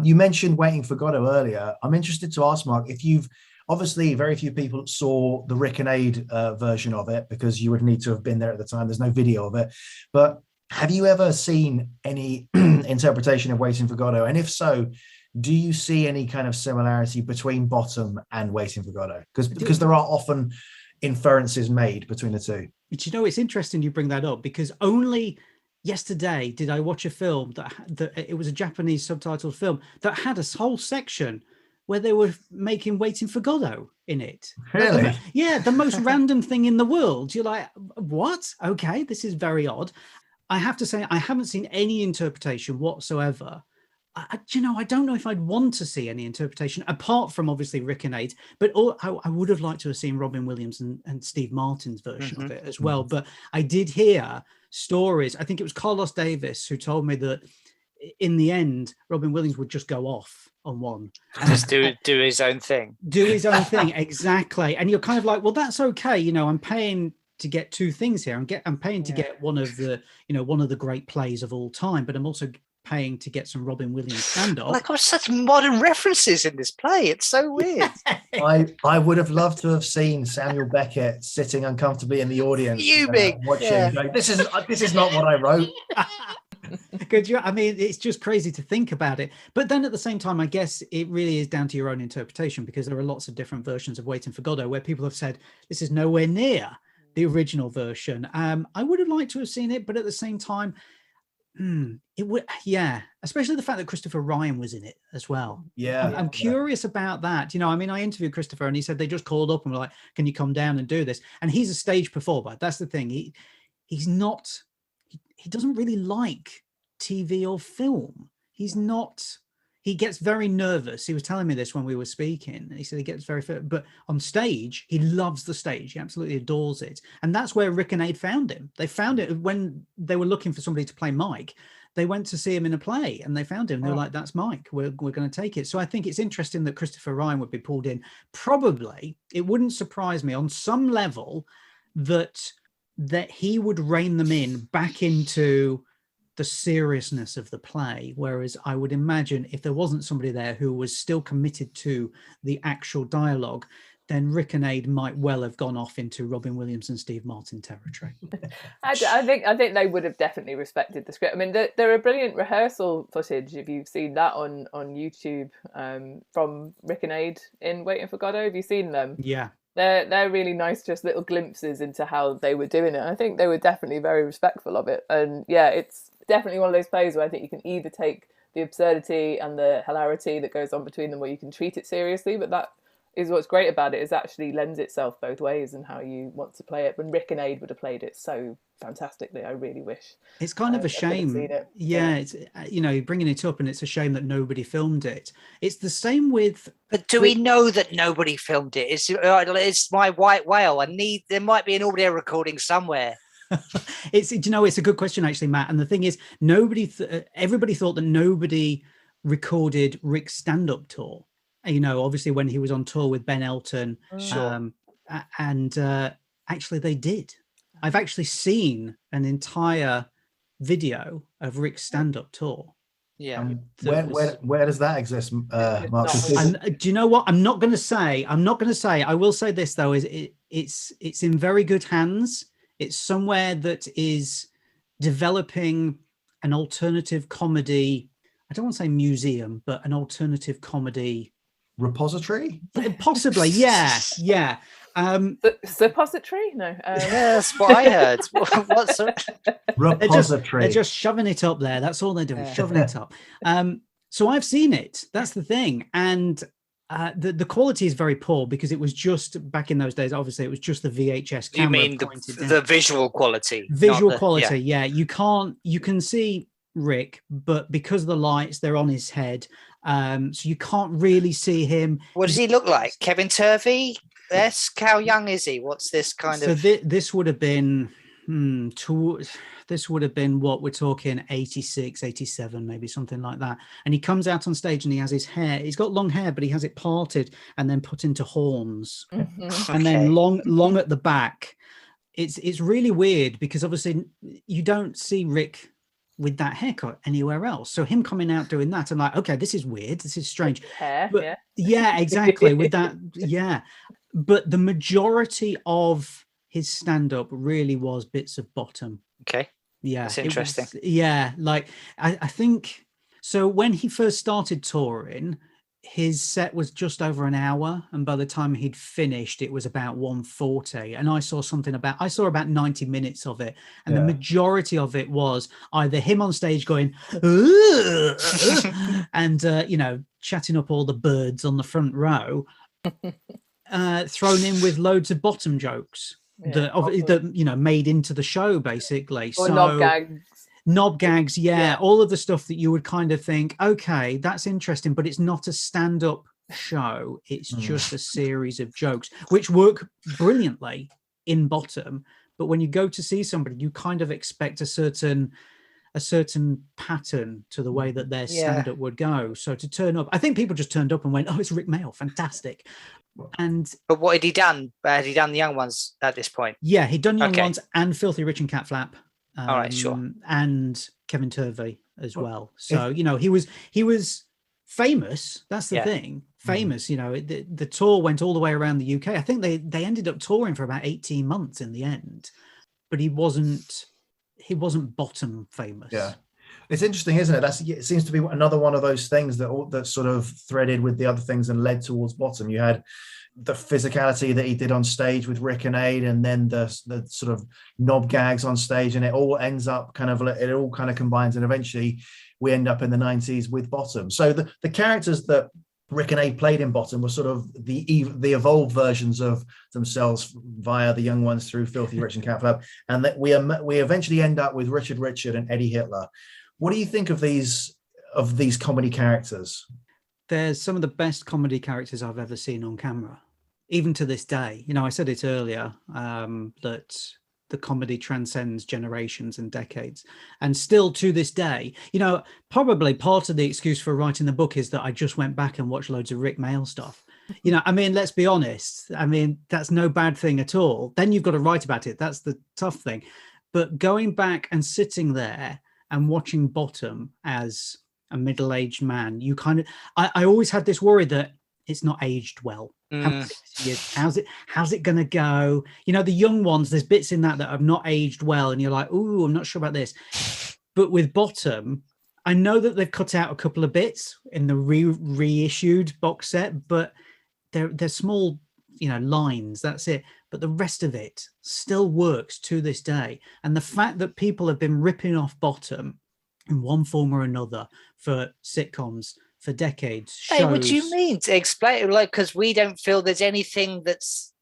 You mentioned Waiting for Godot earlier. I'm interested to ask, Mark, if you've, obviously, very few people saw the Rik and Aid version of it because you would need to have been there at the time. There's no video of it. But have you ever seen any interpretation of Waiting for Godot? And if so, do you see any kind of similarity between Bottom and Waiting for Godot? Because there are often inferences made between the two. But you know, it's interesting you bring that up because only yesterday did I watch a film that it was a Japanese subtitled film that had a whole section where they were making Waiting for Godot in it. Really? The most random thing in the world. You're like, what? Okay, this is very odd. I have to say, I haven't seen any interpretation whatsoever. I don't know if I'd want to see any interpretation apart from obviously Rik and Aid, but I would have liked to have seen Robin Williams and Steve Martin's version of it as well. But I did hear stories. I think it was Carlos Davis who told me that in the end, Robin Williams would just go off on one and just do his own thing. Do his own thing, exactly. And you're kind of like, well, that's okay. You know, I'm paying to get two things here. I'm paying to get one of the great plays of all time, but I'm also paying to get some Robin Williams stand-up. Like, got such modern references in this play. It's so weird. I would have loved to have seen Samuel Beckett sitting uncomfortably in the audience, watching. Like, this is not what I wrote. I mean, it's just crazy to think about it. But then at the same time, I guess it really is down to your own interpretation because there are lots of different versions of Waiting for Godot where people have said this is nowhere near the original version. I would have liked to have seen it, but at the same time, it would, especially the fact that Christopher Ryan was in it as well. I'm curious about that. You know, I mean, I interviewed Christopher and he said they just called up and were like, can you come down and do this? And he's a stage performer. That's the thing. He's not, he doesn't really like TV or film. He gets very nervous. He was telling me this when we were speaking. He said he gets but on stage, he loves the stage. He absolutely adores it. And that's where Rik and Aid found him. They found it when they were looking for somebody to play Mike. They went to see him in a play and they found him. They were like, that's Mike. We're going to take it. So I think it's interesting that Christopher Ryan would be pulled in. Probably, it wouldn't surprise me on some level that he would rein them in back into the seriousness of the play. Whereas I would imagine if there wasn't somebody there who was still committed to the actual dialogue, then Rick and Aid might well have gone off into Robin Williams and Steve Martin territory. I think they would have definitely respected the script. I mean, there are brilliant rehearsal footage, if you've seen that on YouTube, from Rick and Aid in Waiting for Godot. Have you seen them? Yeah. They're really nice, just little glimpses into how they were doing it. I think they were definitely very respectful of it. And yeah, it's definitely one of those plays where I think you can either take the absurdity and the hilarity that goes on between them, or you can treat it seriously, but that is what's great about it, is actually lends itself both ways and how you want to play it. When Rick and Aid would have played it so fantastically, I really wish. It's kind of a shame. Yeah, it's, you know, bringing it up, and it's a shame that nobody filmed it. It's the same with. But do we know that nobody filmed it? It's my white whale. There might be an audio recording somewhere. It's, you know, it's a good question actually, Matt. And the thing is, everybody thought that nobody recorded Rick's stand-up tour. You know, obviously when he was on tour with Ben Elton, and actually they did. I've actually seen an entire video of Rick's stand-up tour. Yeah. Where does that exist, Mark? Do you know what? I'm not going to say. I will say this though: is it's in very good hands. It's somewhere that is developing an alternative comedy. I don't want to say museum, but an alternative comedy repository, possibly. Yeah. Suppository? No. Yeah, that's what I heard. What's a repository? They're just shoving it up there. That's all they're doing, shoving it up. So I've seen it. That's the thing, and the quality is very poor because it was just back in those days. Obviously, it was just the VHS camera. You mean the visual quality? Visual quality. Yeah. You can see Rick, but because of the lights, they're on his head. So you can't really see him. What does he look like? Kevin Turvey? How young is he? What's this kind of? So this would have been, this would have been what we're talking 86, 87, maybe something like that. And he comes out on stage and he has his hair. He's got long hair, but he has it parted and then put into horns, and then long at the back. It's really weird because obviously you don't see Rick with that haircut anywhere else. So him coming out doing that, I'm like, okay, this is weird. This is strange. Hair, but, yeah, exactly. With that, yeah. But the majority of his stand-up really was bits of bottom. Okay. Yeah. That's interesting. Like I think so when he first started touring, his set was just over an hour, and by the time he'd finished it was about 1:40, and I saw about 90 minutes of it, and the majority of it was either him on stage going and you know, chatting up all the birds on the front row, thrown in with loads of bottom jokes that you know, made into the show basically. Or so knob gags, all of the stuff that you would kind of think, okay, that's interesting, but it's not a stand-up show. It's just a series of jokes, which work brilliantly in bottom. But when you go to see somebody, you kind of expect a certain pattern to the way that their stand-up would go. So to turn up, I think people just turned up and went, oh, it's Rik Mayall, fantastic. But what had he done? Had he done the young ones at this point? Yeah, he'd done young ones and Filthy Rich and Cat Flap. All right, sure. And Kevin Turvey as well. So, you know, he was famous. That's the thing. Famous, you know, the tour went all the way around the UK. I think they ended up touring for about 18 months in the end, but he wasn't bottom famous. Yeah. It's interesting, isn't it? It seems to be another one of those things that sort of threaded with the other things and led towards bottom. You had the physicality that he did on stage with Rick and Aid, and then the sort of knob gags on stage, and it all ends up it all kind of combines, and eventually we end up in the 90s with bottom. So the characters that Rick and Aid played in bottom were sort of the evolved versions of themselves via the young ones through Filthy Rich and Cat Flap, and that we eventually end up with Richard and Eddie Hitler. What do you think of these comedy characters? They're some of the best comedy characters I've ever seen on camera, even to this day. You know, I said it earlier, that the comedy transcends generations and decades, and still to this day, you know, probably part of the excuse for writing the book is that I just went back and watched loads of Rik Mayall stuff. You know, I mean, let's be honest. I mean, that's no bad thing at all. Then you've got to write about it. That's the tough thing. But going back and sitting there and watching bottom as a middle-aged man, you kind of, I always had this worry that it's not aged well. How's it gonna go? You know, the young ones, there's bits in that have not aged well, and you're like, ooh, I'm not sure about this. But with Bottom, I know that they've cut out a couple of bits in the reissued box set, but they're small, you know, lines, that's it. But the rest of it still works to this day. And the fact that people have been ripping off Bottom in one form or another for sitcoms for decades shows... Hey, what do you mean? To explain, like, because we don't feel there's anything that's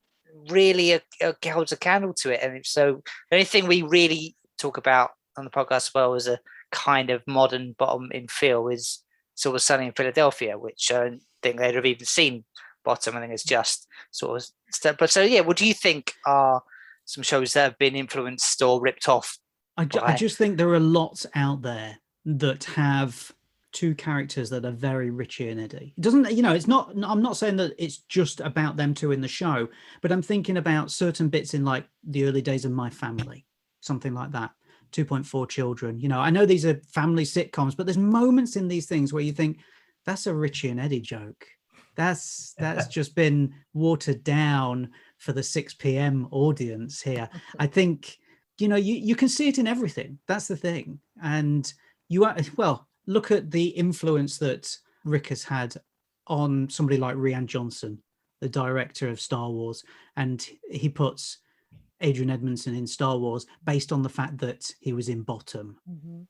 really holds a candle to it. And so the only thing we really talk about on the podcast as well as a kind of modern Bottom in feel is sort of Sunny in Philadelphia, which I don't think they'd have even seen Bottom. I think it's just sort of stuff. But so, yeah, what do you think are some shows that have been influenced or ripped off? I just think there are lots out there that have two characters that are very Richie and Eddie. It doesn't, you know, it's not, I'm not saying that it's just about them two in the show, but I'm thinking about certain bits in like the early days of My Family, something like that. 2.4 Children. You know, I know these are family sitcoms, but there's moments in these things where you think that's a Richie and Eddie joke. That's just been watered down for the 6 p.m. audience here. I think, you know, you can see it in everything. That's the thing. And look at the influence that Rik has had on somebody like Rian Johnson, the director of Star Wars, and he puts Adrian Edmondson in Star Wars based on the fact that he was in Bottom,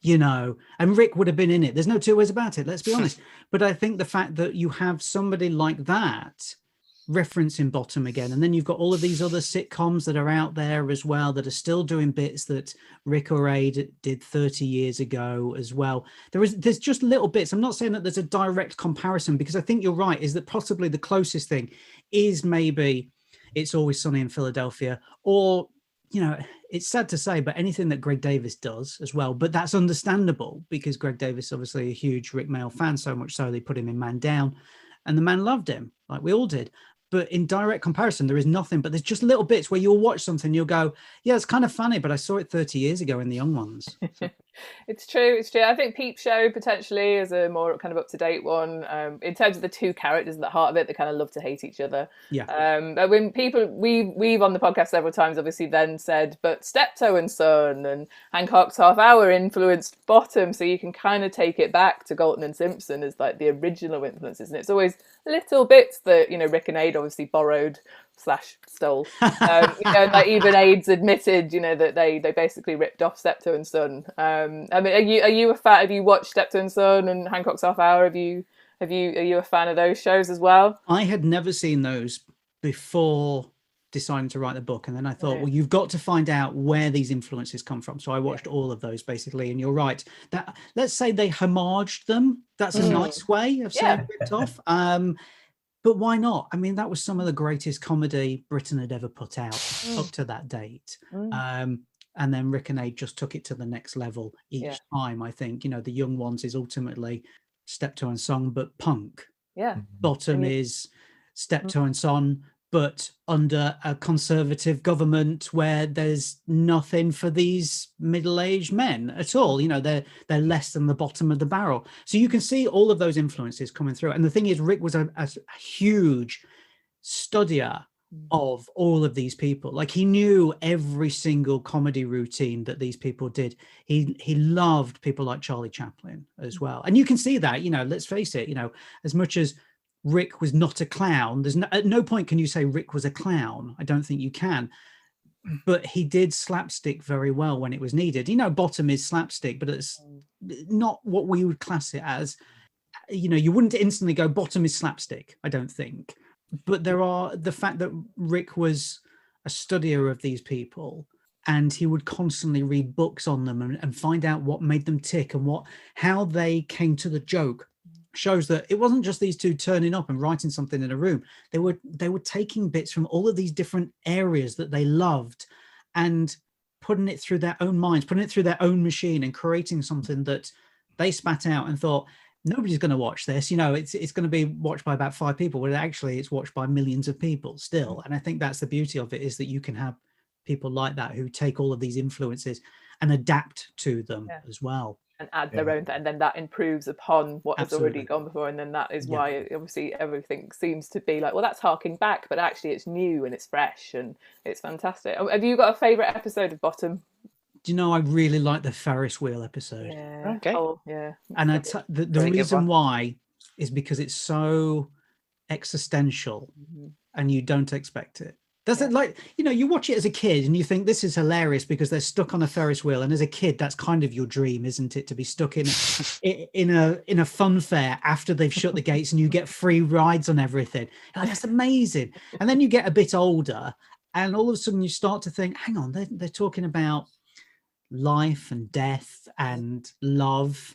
you know, and Rik would have been in it. There's no two ways about it, let's be honest. But I think the fact that you have somebody like that referencing Bottom again, and then you've got all of these other sitcoms that are out there as well that are still doing bits that Rik or Aid did 30 years ago as well. There's just little bits. I'm not saying that there's a direct comparison, because I think you're right, is that possibly the closest thing is maybe It's Always Sunny in Philadelphia, or, you know, it's sad to say, but anything that Greg Davis does as well. But that's understandable, because Greg Davis, obviously a huge Rik Mayall fan, so much so they put him in Man Down, and the man loved him, like we all did. But in direct comparison, there is nothing. But there's just little bits where you'll watch something, you'll go, yeah, it's kind of funny, but I saw it 30 years ago in the young ones. So. It's true. I think Peep Show potentially is a more kind of up-to-date one, in terms of the two characters at the heart of it that kind of love to hate each other. Yeah. But when people, we've on the podcast several times obviously then said, but Steptoe and Son and Hancock's Half Hour influenced Bottom, so you can kind of take it back to Galton and Simpson as like the original influences, and it's always little bits that, you know, Rik and Aid obviously borrowed / stole. You know, like even Aid's admitted, you know, that they basically ripped off Steptoe and Son. I mean, are you a fan? Have you watched Steptoe and Son and Hancock's Half Hour? Are you a fan of those shows as well? I had never seen those before deciding to write the book, and then I thought, well, you've got to find out where these influences come from. So I watched all of those basically, and you're right. That, let's say they homaged them. That's a nice way of saying ripped off. But why not? I mean, that was some of the greatest comedy Britain had ever put out up to that date. And then Rik and Aid just took it to the next level each time. I think, you know, the young ones is ultimately Steptoe and Son, but punk. Yeah. Bottom is Steptoe and Son, but under a conservative government where there's nothing for these middle-aged men at all. You know, they're less than the bottom of the barrel. So you can see all of those influences coming through. And the thing is, Rik was a huge studier of all of these people. Like, he knew every single comedy routine that these people did. He loved people like Charlie Chaplin as well. And you can see that, you know, let's face it, you know, as much as Rik was not a clown, there's at no point can you say Rik was a clown. I don't think you can. But he did slapstick very well when it was needed. You know, Bottom is slapstick, but it's not what we would class it as. You know, you wouldn't instantly go, Bottom is slapstick, I don't think. But there are the fact that Rik was a studier of these people, and he would constantly read books on them and find out what made them tick and how they came to the joke, shows that it wasn't just these two turning up and writing something in a room. They were taking bits from all of these different areas that they loved and putting it through their own minds, putting it through their own machine and creating something that they spat out and thought, nobody's going to watch this. You know, it's going to be watched by about 5 people, but actually it's watched by millions of people still. And I think that's the beauty of it, is that you can have people like that who take all of these influences and adapt to them as well. and add their own, and then that improves upon what has already Absolutely. gone before, and then that is why obviously everything seems to be like, well, that's harking back, but actually it's new and it's fresh and it's fantastic. Have you got a favourite episode of Bottom? Do you know, I really like the Ferris wheel episode. Yeah. Okay. Oh, yeah. And the reason why is because it's so existential and you don't expect it. That's it, like, you know, you watch it as a kid and you think this is hilarious because they're stuck on a Ferris wheel, and as a kid that's kind of your dream, isn't it, to be stuck in a fun fair after they've shut the gates and you get free rides on everything. Like, that's amazing. And then you get a bit older and all of a sudden you start to think, hang on, they're talking about life and death and love,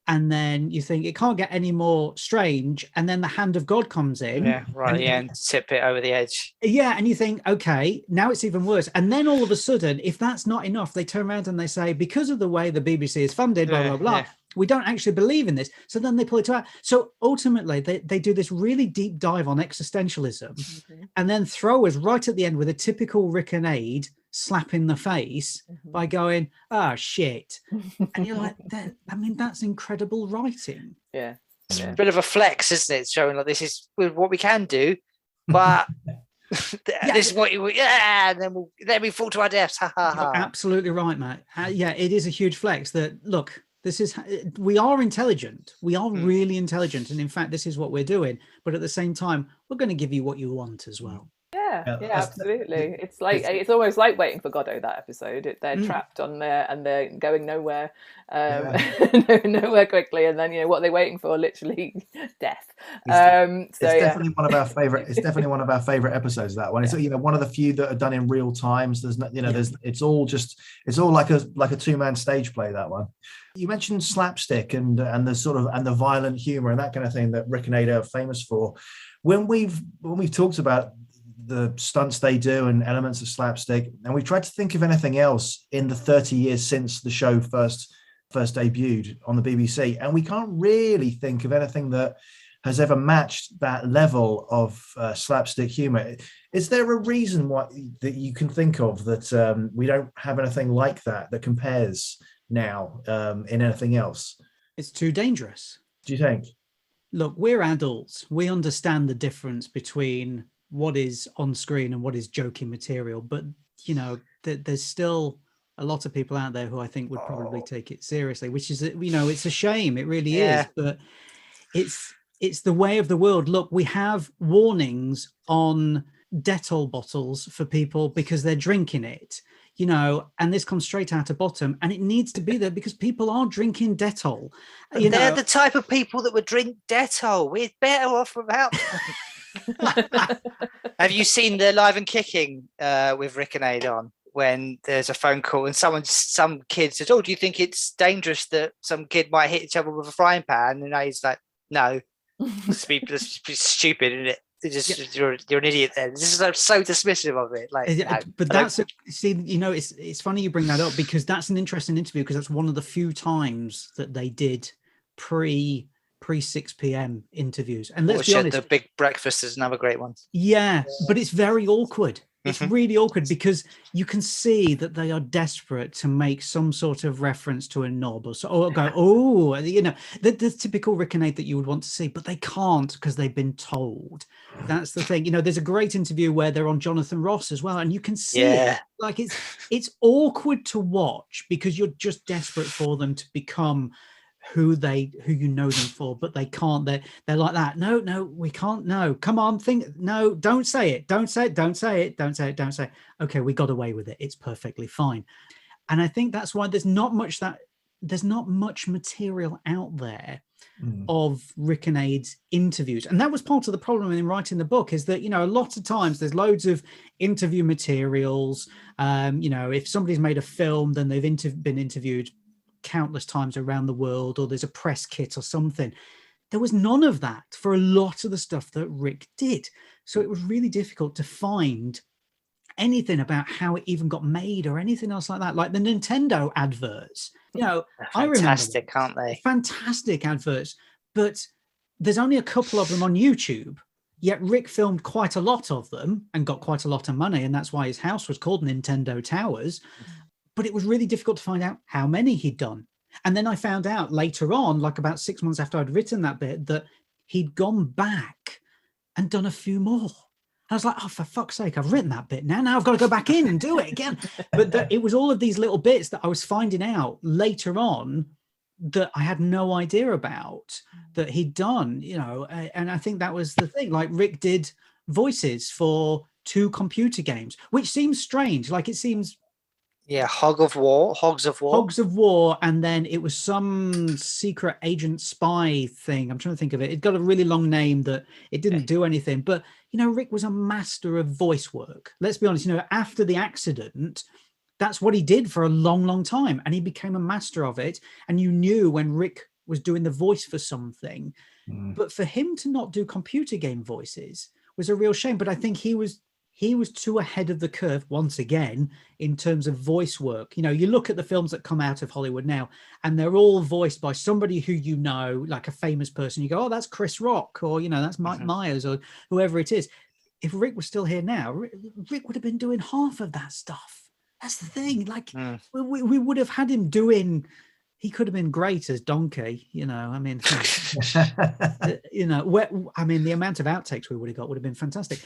and then you think it can't get any more strange, and then the hand of God comes in and tip it over the edge, and you think, okay, now it's even worse. And then all of a sudden, if that's not enough, they turn around and they say, because of the way the BBC is funded, blah blah blah, we don't actually believe in this. So then they pull it out. So ultimately they do this really deep dive on existentialism, and then throw us right at the end with a typical Rik and Aid slap in the face by going, oh shit. And you're like, that's incredible writing. It's a bit of a flex, isn't it, showing like this is what we can do, but this is what and then we fall to our deaths. Ha ha ha. Absolutely right, Matt. It is a huge flex that, look, we are intelligent, we are really intelligent, and in fact this is what we're doing, but at the same time we're going to give you what you want as well. Absolutely. It's like, it's almost like Waiting for Godot, that episode. They're trapped on there and they're going nowhere, nowhere quickly, and then, you know, what are they waiting for? Literally death. It's definitely one of our favorite. It's definitely one of our favorite episodes. That one. It's one of the few that are done in real time. So there's no, it's all like a two-man stage play. That one. You mentioned slapstick and the sort of and the violent humor and that kind of thing that Rik and Ada are famous for. When we've talked about the stunts they do and elements of slapstick, and we tried to think of anything else in the 30 years since the show first debuted on the BBC, and we can't really think of anything that has ever matched that level of slapstick humor. Is there a reason that you can think of that we don't have anything like that compares now in anything else? It's too dangerous. Do you think? Look, we're adults. We understand the difference between what is on screen and what is joking material, but you know, there's still a lot of people out there who I think would probably take it seriously, which is, you know, it's a shame. It really is, but it's the way of the world. Look, we have warnings on Dettol bottles for people because they're drinking it, you know, and this comes straight out of Bottom, and it needs to be there because people are drinking Dettol. They're the type of people that would drink Dettol. We're better off without them. Have you seen the Live and Kicking with Rik and Aid on, when there's a phone call and some kid says, oh, do you think it's dangerous that some kid might hit each other with a frying pan? And Aid's like, no, it's be stupid, isn't it? You're an idiot then. This is so dismissive of it. Like, but you know, it's funny you bring that up, because that's an interesting interview, because that's one of the few times that they did pre 6 p.m. interviews. And let's be honest, The Big Breakfast is another great one. But it's very awkward. It's really awkward because you can see that they are desperate to make some sort of reference to a knob or go, oh, you know, the typical Rik and Aid that you would want to see, but they can't because they've been told. That's the thing. You know, there's a great interview where they're on Jonathan Ross as well, and you can see it. Like, it's awkward to watch because you're just desperate for them to become who you know them for, but they can't. They're like that. No, we can't. No, come on, think. No, don't say it. Don't say it. Don't say it. Don't say it. Don't say it. Okay, we got away with it. It's perfectly fine. And I think that's why there's not much material out there of Rik and Aid's interviews. And that was part of the problem in writing the book, is that, you know, a lot of times there's loads of interview materials. You know, if somebody's made a film, then they've been interviewed countless times around the world, or there's a press kit or something. There was none of that for a lot of the stuff that Rik did. So it was really difficult to find anything about how it even got made or anything else like that. Like the Nintendo adverts, you know, I remember fantastic, aren't they? Fantastic adverts, but there's only a couple of them on YouTube. Yet Rik filmed quite a lot of them and got quite a lot of money, and that's why his house was called Nintendo Towers. But it was really difficult to find out how many he'd done. And then I found out later on, like about 6 months after I'd written that bit, that he'd gone back and done a few more. I was like, oh, for fuck's sake, I've written that bit now. Now I've got to go back in and do it again. But it was all of these little bits that I was finding out later on that I had no idea about that he'd done, you know. And I think that was the thing. Like, Rik did voices for 2 computer games, which seems strange. Like, it seems... Yeah, Hogs of War. And then it was some secret agent spy thing. I'm trying to think of it. It got a really long name that it didn't do anything. But, you know, Rik was a master of voice work. Let's be honest, you know, after the accident, that's what he did for a long, long time. And he became a master of it. And you knew when Rik was doing the voice for something. But for him to not do computer game voices was a real shame. But I think he was too ahead of the curve once again in terms of voice work. You know, you look at the films that come out of Hollywood now, and they're all voiced by somebody who, you know, like a famous person. You go, oh, that's Chris Rock, or, you know, that's Mike Myers, or whoever it is. If Rik was still here now, Rik would have been doing half of that stuff. That's the thing. Like, we would have had him doing... He could have been great as Donkey, you know. I mean, you know, I mean, the amount of outtakes we would have got would have been fantastic.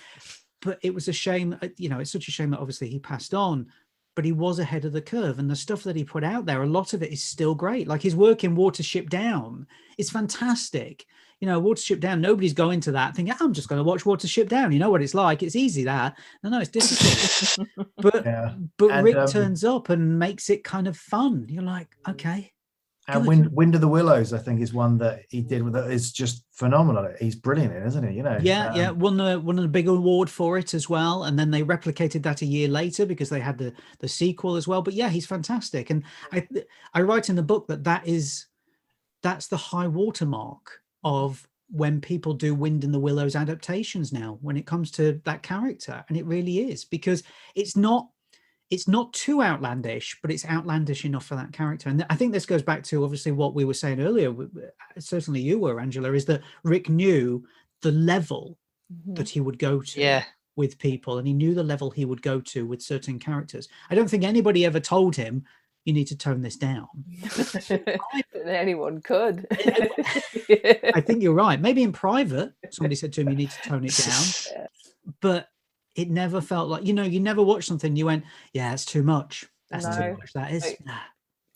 But it was a shame, you know, it's such a shame that obviously he passed on, but he was ahead of the curve. And the stuff that he put out there, a lot of it is still great. Like his work in Watership Down is fantastic. You know, Watership Down, nobody's going to that thinking, I'm just going to watch Watership Down. You know what it's like. It's easy, that. No, it's difficult. but Rik turns up and makes it kind of fun. You're like, okay. And Wind of the Willows, I think, is one that he did with it. It's just phenomenal. He's brilliant in, isn't he? You know. Yeah, won the big award for it as well. And then they replicated that a year later because they had the sequel as well. But yeah, he's fantastic. And I write in the book that's the high watermark of when people do Wind in the Willows adaptations now, when it comes to that character. And it really is, because it's not too outlandish, but it's outlandish enough for that character. And I think this goes back to obviously what we were saying earlier, certainly you were, Angela, is that Rik knew the level that he would go to with people, and he knew the level he would go to with certain characters. I don't think anybody ever told him, you need to tone this down. Anyone could. I think you're right. Maybe in private, somebody said to him, you need to tone it down. But it never felt like, you know, you never watched something, you went, yeah, it's too much. That's too much. That is.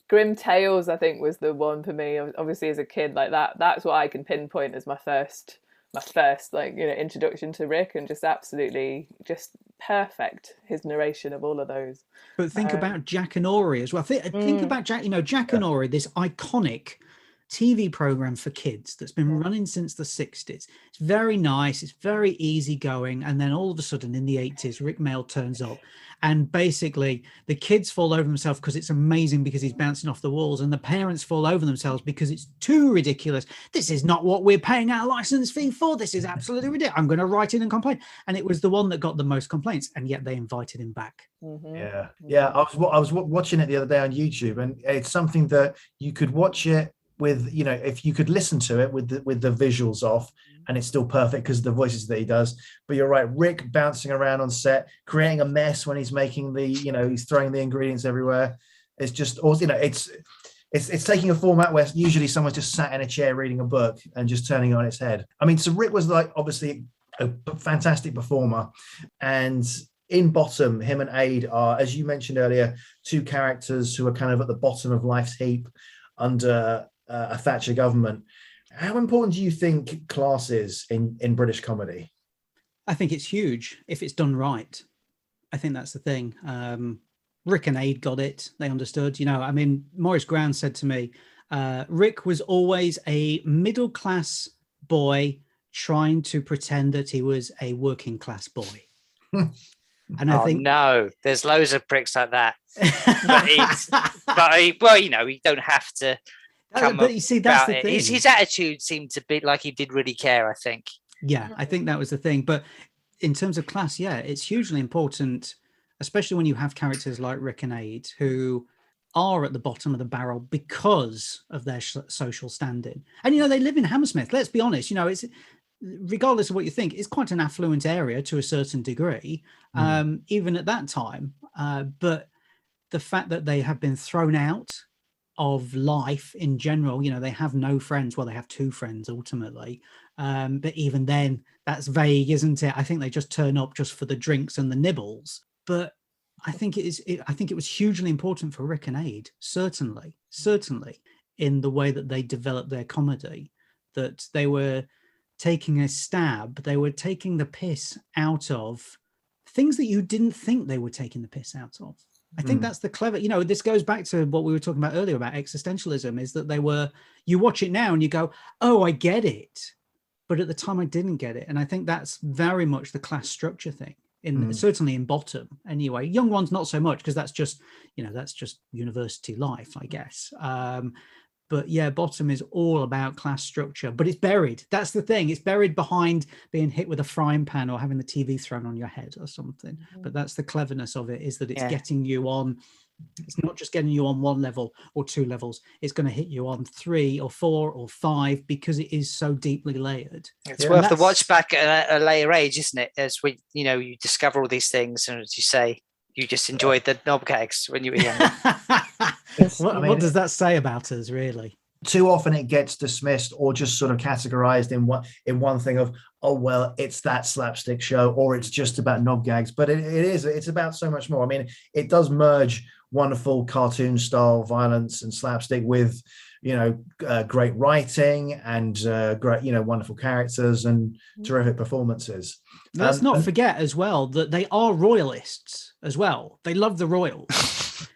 Grim Tales, I think, was the one for me. Obviously, as a kid, like that's what I can pinpoint as my first, like, you know, introduction to Rik, and just absolutely just perfect, his narration of all of those. But think about Jack and Ori as well. Think about Jack, you know, Jack and Ori, this iconic TV program for kids that's been running since the 60s. It's very nice, it's very easygoing, and then all of a sudden in the 80s, Rik Mayall turns up, and basically the kids fall over themselves because it's amazing because he's bouncing off the walls, and the parents fall over themselves because it's too ridiculous. This is not what we're paying our license fee for. This is absolutely ridiculous. I'm going to write in and complain. And it was the one that got the most complaints, and yet they invited him back. Yeah. I was watching it the other day on YouTube, and it's something that you could watch it with, you know, if you could listen to it with the visuals off, and it's still perfect because of the voices that he does. But you're right, Rik bouncing around on set, creating a mess when he's making he's throwing the ingredients everywhere. It's just, you know, it's taking a format where usually someone's just sat in a chair reading a book and just turning it on its head. I mean, so Rik was like obviously a fantastic performer, and in Bottom, him and Aid are, as you mentioned earlier, 2 characters who are kind of at the bottom of life's heap under a Thatcher government. How important do you think class is in British comedy? I think it's huge if it's done right. I think that's the thing. Rik and Aid got it. They understood. You know, I mean, Maurice Ground said to me, Rik was always a middle-class boy trying to pretend that he was a working-class boy. And I think no, there's loads of pricks like that. Well, you know, you don't have to. But you see, that's the thing. His attitude seemed to be like he did really care, I think. Yeah, I think that was the thing. But in terms of class, yeah, it's hugely important, especially when you have characters like Rik and Aid who are at the bottom of the barrel because of their social standing. And, you know, they live in Hammersmith. Let's be honest, you know, it's regardless of what you think, it's quite an affluent area to a certain degree, even at that time. But the fact that they have been thrown out of life in general. You know, they have no friends. Well, they have two friends ultimately. But even then, that's vague, isn't it? I think they just turn up just for the drinks and the nibbles. But I think I think it was hugely important for Rik and Ade, certainly, in the way that they developed their comedy, that they were taking a stab, they were taking the piss out of things that you didn't think they were taking the piss out of. I think that's the clever, you know, this goes back to what we were talking about earlier about existentialism, is that you watch it now and you go, oh, I get it. But at the time I didn't get it. And I think that's very much the class structure thing, certainly in Bottom anyway. Young Ones, not so much, because that's just, you know, that's just university life, I guess. But yeah, Bottom is all about class structure, but it's buried. That's the thing. It's buried behind being hit with a frying pan or having the TV thrown on your head or something. But that's the cleverness of it, is that it's getting you on. It's not just getting you on one level or two levels. It's going to hit you on 3 or 4 or 5 because it is so deeply layered. It's worth the watch back at a later age, isn't it? As you discover all these things, and as you say, you just enjoyed the knob gags when you were young. What does that say about us, really? Too often it gets dismissed or just sort of categorized in one thing of, oh, well, it's that slapstick show, or it's just about knob gags. But it's about so much more. I mean, it does merge wonderful cartoon style violence and slapstick with, great writing and great, wonderful characters and terrific performances. Let's not forget as well that they are royalists as well. They love the royals.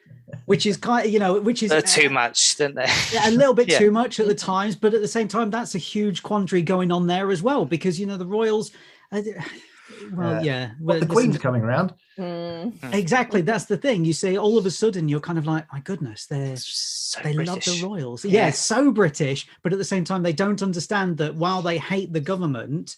Which is kind of, which is too much, don't they? A little bit too much at the times, but at the same time, that's a huge quandary going on there as well, because the royals. Well, the Queen's coming around. Exactly, that's the thing. You see, all of a sudden, you're kind of like, my goodness, they British. love the royals. Yeah, so British, but at the same time, they don't understand that while they hate the government,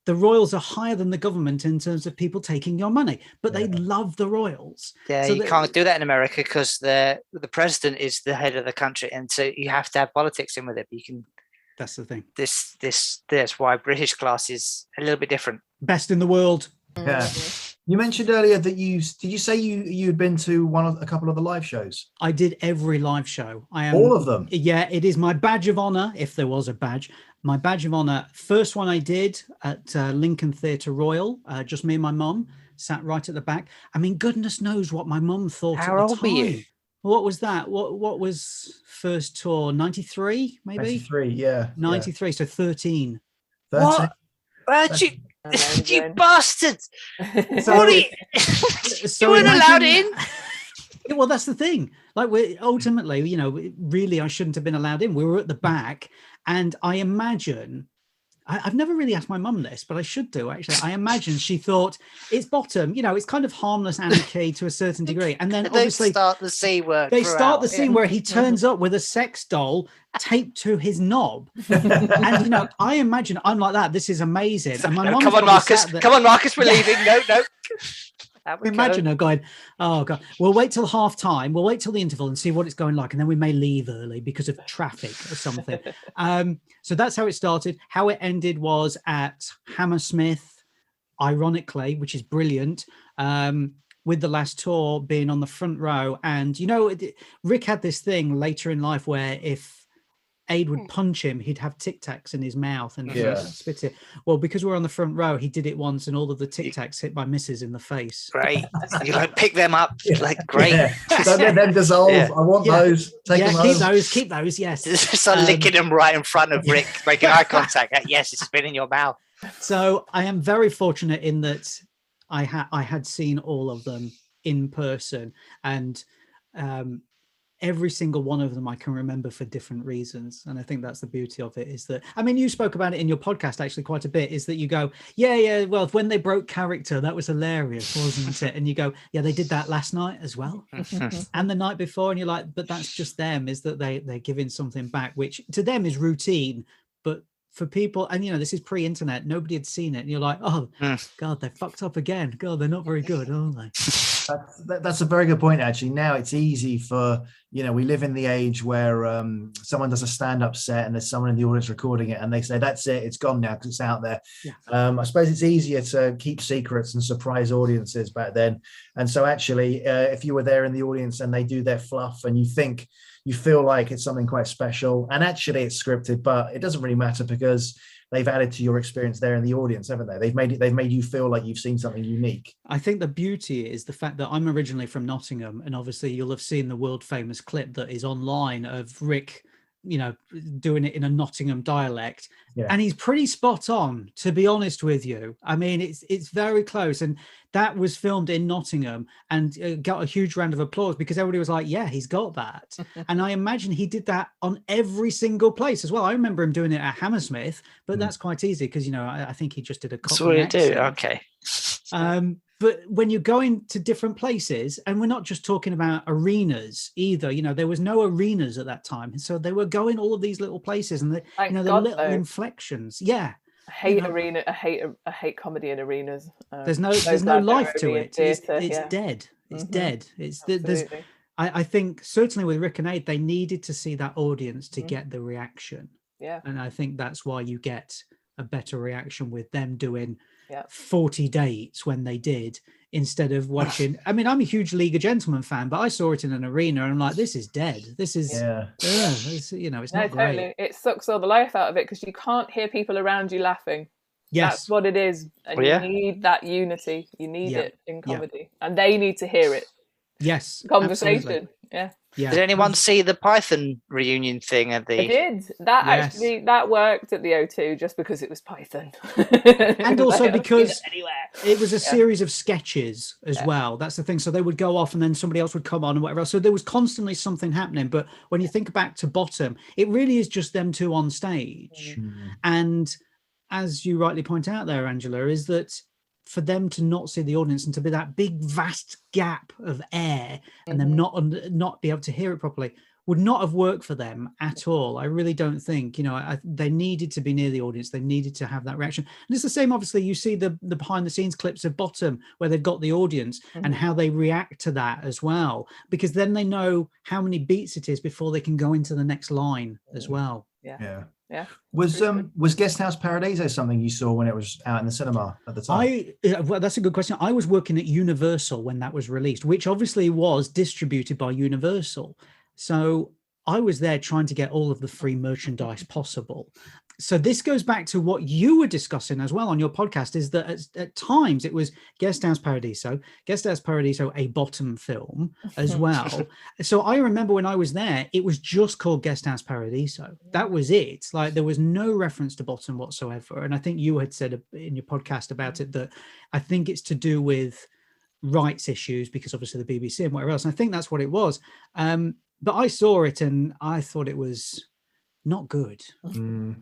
the royals are higher than the government in terms of people taking your money, but they love the royals. Yeah, so you can't do that in America because the president is the head of the country, and so you have to have politics in with it. But you can. That's the thing. That's why British class is a little bit different. Best in the world. Yeah. You mentioned earlier that did you say you'd been to a couple of the live shows? I did every live show. All of them? Yeah, it is my badge of honor, if there was a badge. My badge of honor, first one I did at Lincoln Theatre Royal, just me and my mum, sat right at the back. I mean, goodness knows what my mum thought at the time. How old were you? What was that? What was first tour? 93, maybe? 93, yeah. 93, so 13. What? You bastard! So, what are you? You weren't allowed in? Well, that's the thing. Like, we ultimately, really, I shouldn't have been allowed in. We were at the back, and I imagine, I've never really asked my mum this, but I should do, actually. I imagine she thought, it's Bottom, it's kind of harmless anarchy to a certain degree. And then obviously they start the scene where he turns up with a sex doll taped to his knob. And, I imagine I'm like that. This is amazing. And my mum, come on, Marcus, we're leaving. No. Imagine her going, oh God, we'll wait till half time. We'll wait till the interval and see what it's going like. And then we may leave early because of traffic or something. So that's how it started. How it ended was at Hammersmith, ironically, which is brilliant, with the last tour being on the front row. And, Rik had this thing later in life where if Ade would punch him, he'd have Tic Tacs in his mouth and spit it. Well, because we're on the front row, he did it once, and all of the Tic Tacs hit my missus in the face. Great. You pick them up, great. Don't let them dissolve. Yeah. I want those. Take them keep those. Yes. Start licking them right in front of Rik, making eye contact. Yes, it's been in your mouth. So I am very fortunate in that I had seen all of them in person, and every single one of them I can remember for different reasons. And I think that's the beauty of it, is that, I mean, you spoke about it in your podcast actually quite a bit, is that you go, well, when they broke character, that was hilarious, wasn't it? And you go, yeah, they did that last night as well. And the night before, and you're like, but that's just them, is that they're giving something back, which to them is routine. But for people, and this is pre-internet, nobody had seen it. And you're like, oh, God, they fucked up again. God, they're not very good, are they? That's a very good point, actually. Now it's easy for, we live in the age where someone does a stand-up set and there's someone in the audience recording it and they say, that's it, it's gone now because it's out there. Yeah. I suppose it's easier to keep secrets and surprise audiences back then. And so actually, if you were there in the audience and they do their fluff and you feel like it's something quite special, and actually it's scripted, but it doesn't really matter because they've added to your experience there in the audience, haven't they? They've made you feel like you've seen something unique. I think the beauty is the fact that I'm originally from Nottingham, and obviously you'll have seen the world famous clip that is online of Rik, doing it in a Nottingham dialect. Yeah. And he's pretty spot on, to be honest with you. I mean, it's very close. And that was filmed in Nottingham and got a huge round of applause because everybody was like, yeah, he's got that. And I imagine he did that on every single place as well. I remember him doing it at Hammersmith, but that's quite easy because, I think he just did a Cockney accent. Okay. But when you're going to different places, and we're not just talking about arenas either, there was no arenas at that time. So they were going all of these little places and the little inflections. Yeah. I hate arena. I hate comedy in arenas. There's no life to it. It's dead. It's dead. I think certainly with Rik and Aid, they needed to see that audience to get the reaction. Yeah. And I think that's why you get a better reaction with them doing 40 dates when they did, instead of watching. I mean, I'm a huge League of Gentlemen fan, but I saw it in an arena and I'm like, this is dead. This is, it's not great. Totally. It sucks all the life out of it because you can't hear people around you laughing. Yes. That's what it is. And you need that unity. You need it in comedy. And they need to hear it. Yes. Conversation. Absolutely. Yeah. Did anyone see the Python reunion thing at the? I did. That worked at the O2 just because it was Python, and also because it was a series of sketches as well. That's the thing. So they would go off, and then somebody else would come on, and whatever else. So there was constantly something happening. But when you think back to Bottom, it really is just them two on stage. And as you rightly point out there, Angela, is that for them to not see the audience and to be that big vast gap of air and them not be able to hear it properly would not have worked for them at all. I really don't think, they needed to be near the audience. They needed to have that reaction. And it's the same, obviously, you see the behind the scenes clips of Bottom where they've got the audience and how they react to that as well, because then they know how many beats it is before they can go into the next line as well. Yeah. Was Guest House Paradiso something you saw when it was out in the cinema at the time? Well, that's a good question. I was working at Universal when that was released, which obviously was distributed by Universal. So I was there trying to get all of the free merchandise possible. So this goes back to what you were discussing as well on your podcast, is that at times it was Guest House Paradiso, a Bottom film as well. So I remember when I was there, it was just called Guest House Paradiso. That was it. Like there was no reference to Bottom whatsoever. And I think you had said in your podcast about it that I think it's to do with rights issues because obviously the BBC and whatever else. And I think that's what it was. But I saw it and I thought it was not good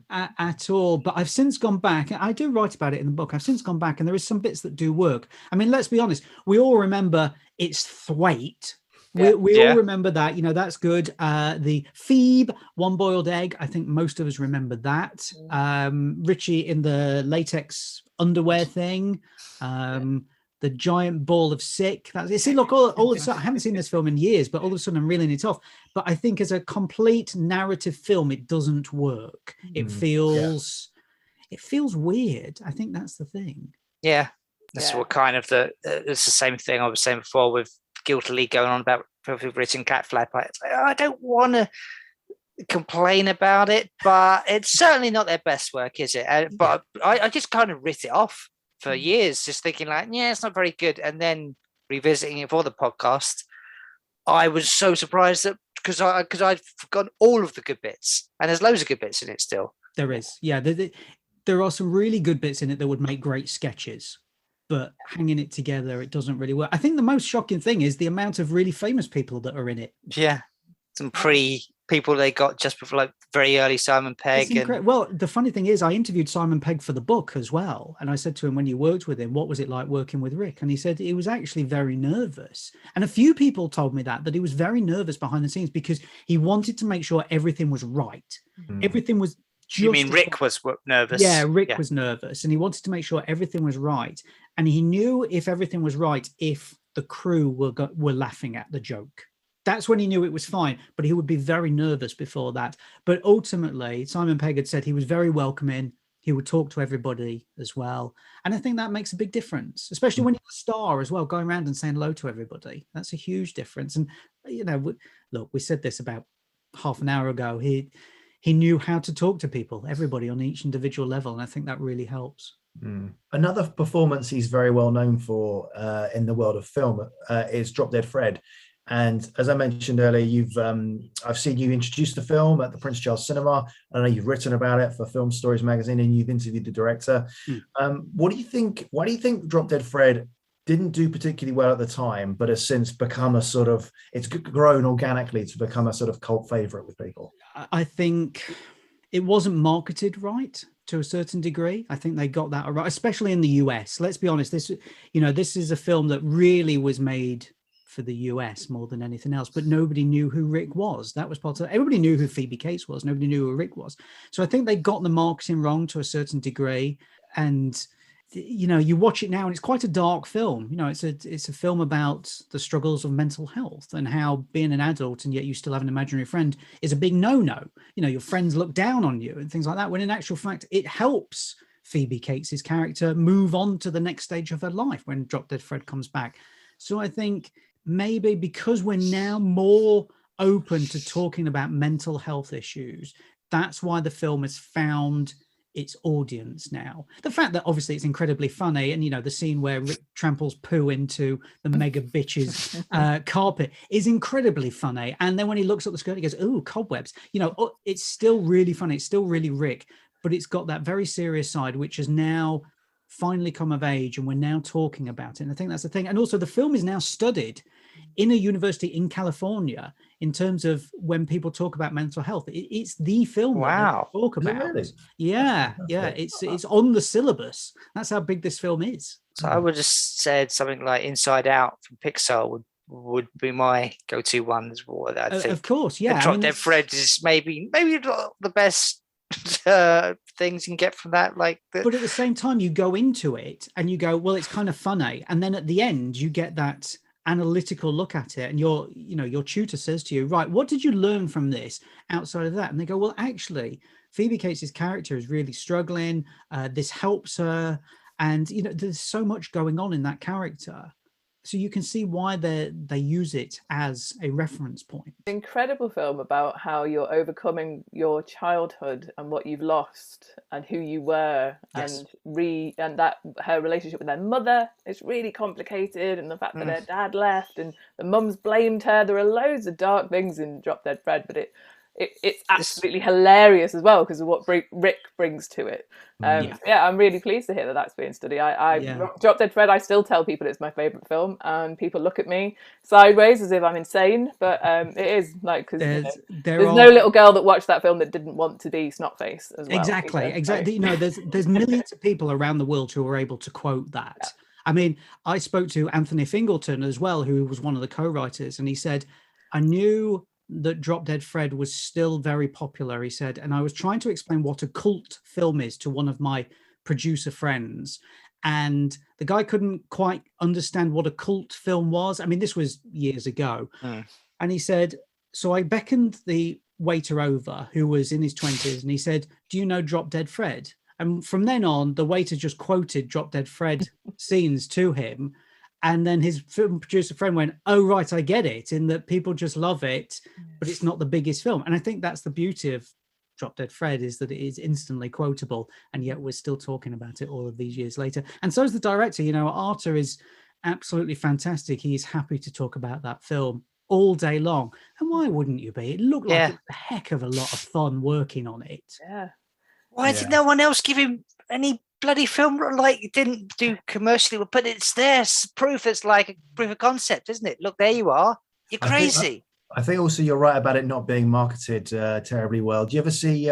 at all. But I've since gone back. I do write about it in the book. I've since gone back and there is some bits that do work. I mean, let's be honest. We all remember it's Thwaite. We all remember that. That's good. The Phoebe, one boiled egg. I think most of us remember that. Richie in the latex underwear thing. The giant ball of sick. Look, all of a sudden, I haven't seen this film in years, but all of a sudden I'm reeling it off. But I think as a complete narrative film, it doesn't work. It feels weird. I think that's the thing. Yeah, that's what kind of it's the same thing I was saying before with guiltily going on about written cat flap. I don't want to complain about it, but it's certainly not their best work, is it? But I just kind of writ it off for years, just thinking like, it's not very good. And then revisiting it for the podcast, I was so surprised that because I'd forgotten all of the good bits, and there's loads of good bits in it still. There is, there are some really good bits in it that would make great sketches, but hanging it together, it doesn't really work. I think the most shocking thing is the amount of really famous people that are in it. Yeah, some people they got just before, like very early Simon Pegg. Well, the funny thing is I interviewed Simon Pegg for the book as well. And I said to him, when you worked with him, what was it like working with Rik? And he said he was actually very nervous. And a few people told me that he was very nervous behind the scenes because he wanted to make sure everything was right. Everything was just... You mean Rik was nervous? Yeah, Rik was nervous and he wanted to make sure everything was right. And he knew if everything was right, if the crew were laughing at the joke. That's when he knew it was fine, but he would be very nervous before that. But ultimately, Simon Pegg had said he was very welcoming. He would talk to everybody as well. And I think that makes a big difference, especially when you're a star as well, going around and saying hello to everybody. That's a huge difference. And, you know, look, we said this about half an hour ago. He knew how to talk to people, everybody on each individual level. And I think that really helps. Another performance he's very well known for in the world of film is Drop Dead Fred. And as I mentioned earlier, I've seen you introduce the film at the Prince Charles Cinema. I know you've written about it for Film Stories magazine, and you've interviewed the director. What do you think? Why do you think Drop Dead Fred didn't do particularly well at the time, but has since become it's grown organically to become a sort of cult favorite with people? I think it wasn't marketed right to a certain degree. I think they got that right, especially in the US. Let's be honest. This is a film that really was made for the US more than anything else, but nobody knew who Rik was. That was part of it. Everybody knew who Phoebe Cates was. Nobody knew who Rik was. So I think they got the marketing wrong to a certain degree. And you watch it now and it's quite a dark film. It's a film about the struggles of mental health and how being an adult and yet you still have an imaginary friend is a big no-no. Your friends look down on you and things like that, when in actual fact it helps Phoebe Cates' character move on to the next stage of her life when Drop Dead Fred comes back. So I think maybe because we're now more open to talking about mental health issues, that's why the film has found its audience now. The fact that obviously it's incredibly funny, and the scene where Rik tramples poo into the mega bitch's carpet is incredibly funny. And then when he looks at the skirt, he goes, "Ooh, cobwebs." It's still really funny. It's still really Rik, but it's got that very serious side, which has now finally come of age, and we're now talking about it. And I think that's the thing. And also the film is now studied in a university in California in terms of when people talk about mental health. It's the film that they talk about. Really? Yeah. It's on the syllabus. That's how big this film is. So I would have said something like Inside Out from Pixar would be my go-to one as well. I think. Of course, yeah. Drop Dead Fred is maybe the best things you can get from that. But at the same time, you go into it and you go, well, it's kind of funny, and then at the end you get that analytical look at it, and your tutor says to you, right, what did you learn from this outside of that? And they go, well, actually Phoebe Cates' character is really struggling, this helps her, and there's so much going on in that character. So you can see why they use it as a reference point. Incredible film about how you're overcoming your childhood and what you've lost and who you were. Yes. And that her relationship with their mother is really complicated, and the fact that her dad left and the mum's blamed her. There are loads of dark things in Drop Dead Fred, but it's absolutely hilarious as well because of what Rik brings to it. I'm really pleased to hear that that's being studied. Drop Dead Fred, I still tell people it's my favourite film, and people look at me sideways as if I'm insane, but it is because there's no little girl that watched that film that didn't want to be Snotface as well. Exactly. There's millions of people around the world who are able to quote that. Yeah. I mean, I spoke to Anthony Fingleton as well, who was one of the co-writers, and he said, I knew that Drop Dead Fred was still very popular, he said, and I was trying to explain what a cult film is to one of my producer friends, and the guy couldn't quite understand what a cult film was. I mean, this was years ago. And he said, so I beckoned the waiter over, who was in his 20s, and he said, do you know Drop Dead Fred? And from then on, the waiter just quoted Drop Dead Fred scenes to him. And then his film producer friend went, oh, right, I get it, in that people just love it, but it's not the biggest film. And I think that's the beauty of Drop Dead Fred, is that it is instantly quotable, and yet we're still talking about it all of these years later. And so is the director. Arta is absolutely fantastic. He's happy to talk about that film all day long. And why wouldn't you be? It looked like it was a heck of a lot of fun working on it. Yeah. Why did no one else give him any bloody film? It didn't do commercially, but it's there. It's proof. It's like a proof of concept, isn't it? Look, there you are. You're crazy. I think also you're right about it not being marketed terribly well. Do you ever see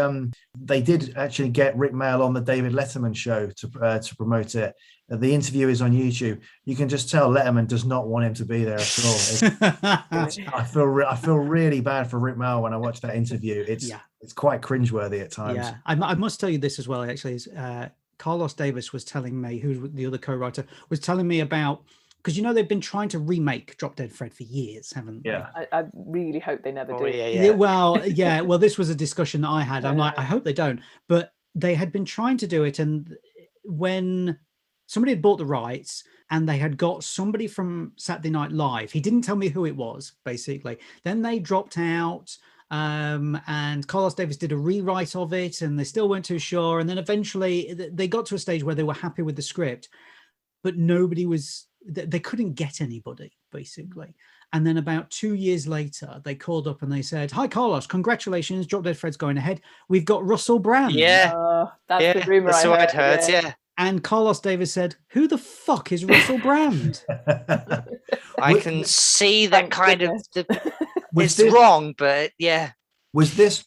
they did actually get Rik Mayall on the David Letterman show to promote it? The interview is on YouTube. You can just tell Letterman does not want him to be there at all. I feel really bad for Rik Mayall when I watch that interview. It's quite cringeworthy at times. Yeah, I must tell you this as well. Actually, Carlos Davis was telling me, who's the other co-writer, was telling me about because they've been trying to remake Drop Dead Fred for years, haven't they? Yeah. I really hope they never do. Yeah. Well, this was a discussion that I had. I'm like, I hope they don't. But they had been trying to do it, and when somebody had bought the rights and they had got somebody from Saturday Night Live, he didn't tell me who it was, basically. Then they dropped out, and Carlos Davis did a rewrite of it, and they still weren't too sure. And then eventually they got to a stage where they were happy with the script, but they couldn't get anybody, basically. And then about 2 years later, they called up and they said, "Hi, Carlos, congratulations, Drop Dead Fred's going ahead. We've got Russell Brand." Yeah, that's the rumor. That's what I'd heard. Yeah. And Carlos Davis said, "Who the fuck is Russell Brand?" I can see that kind of. Was It's wrong, but yeah. Was this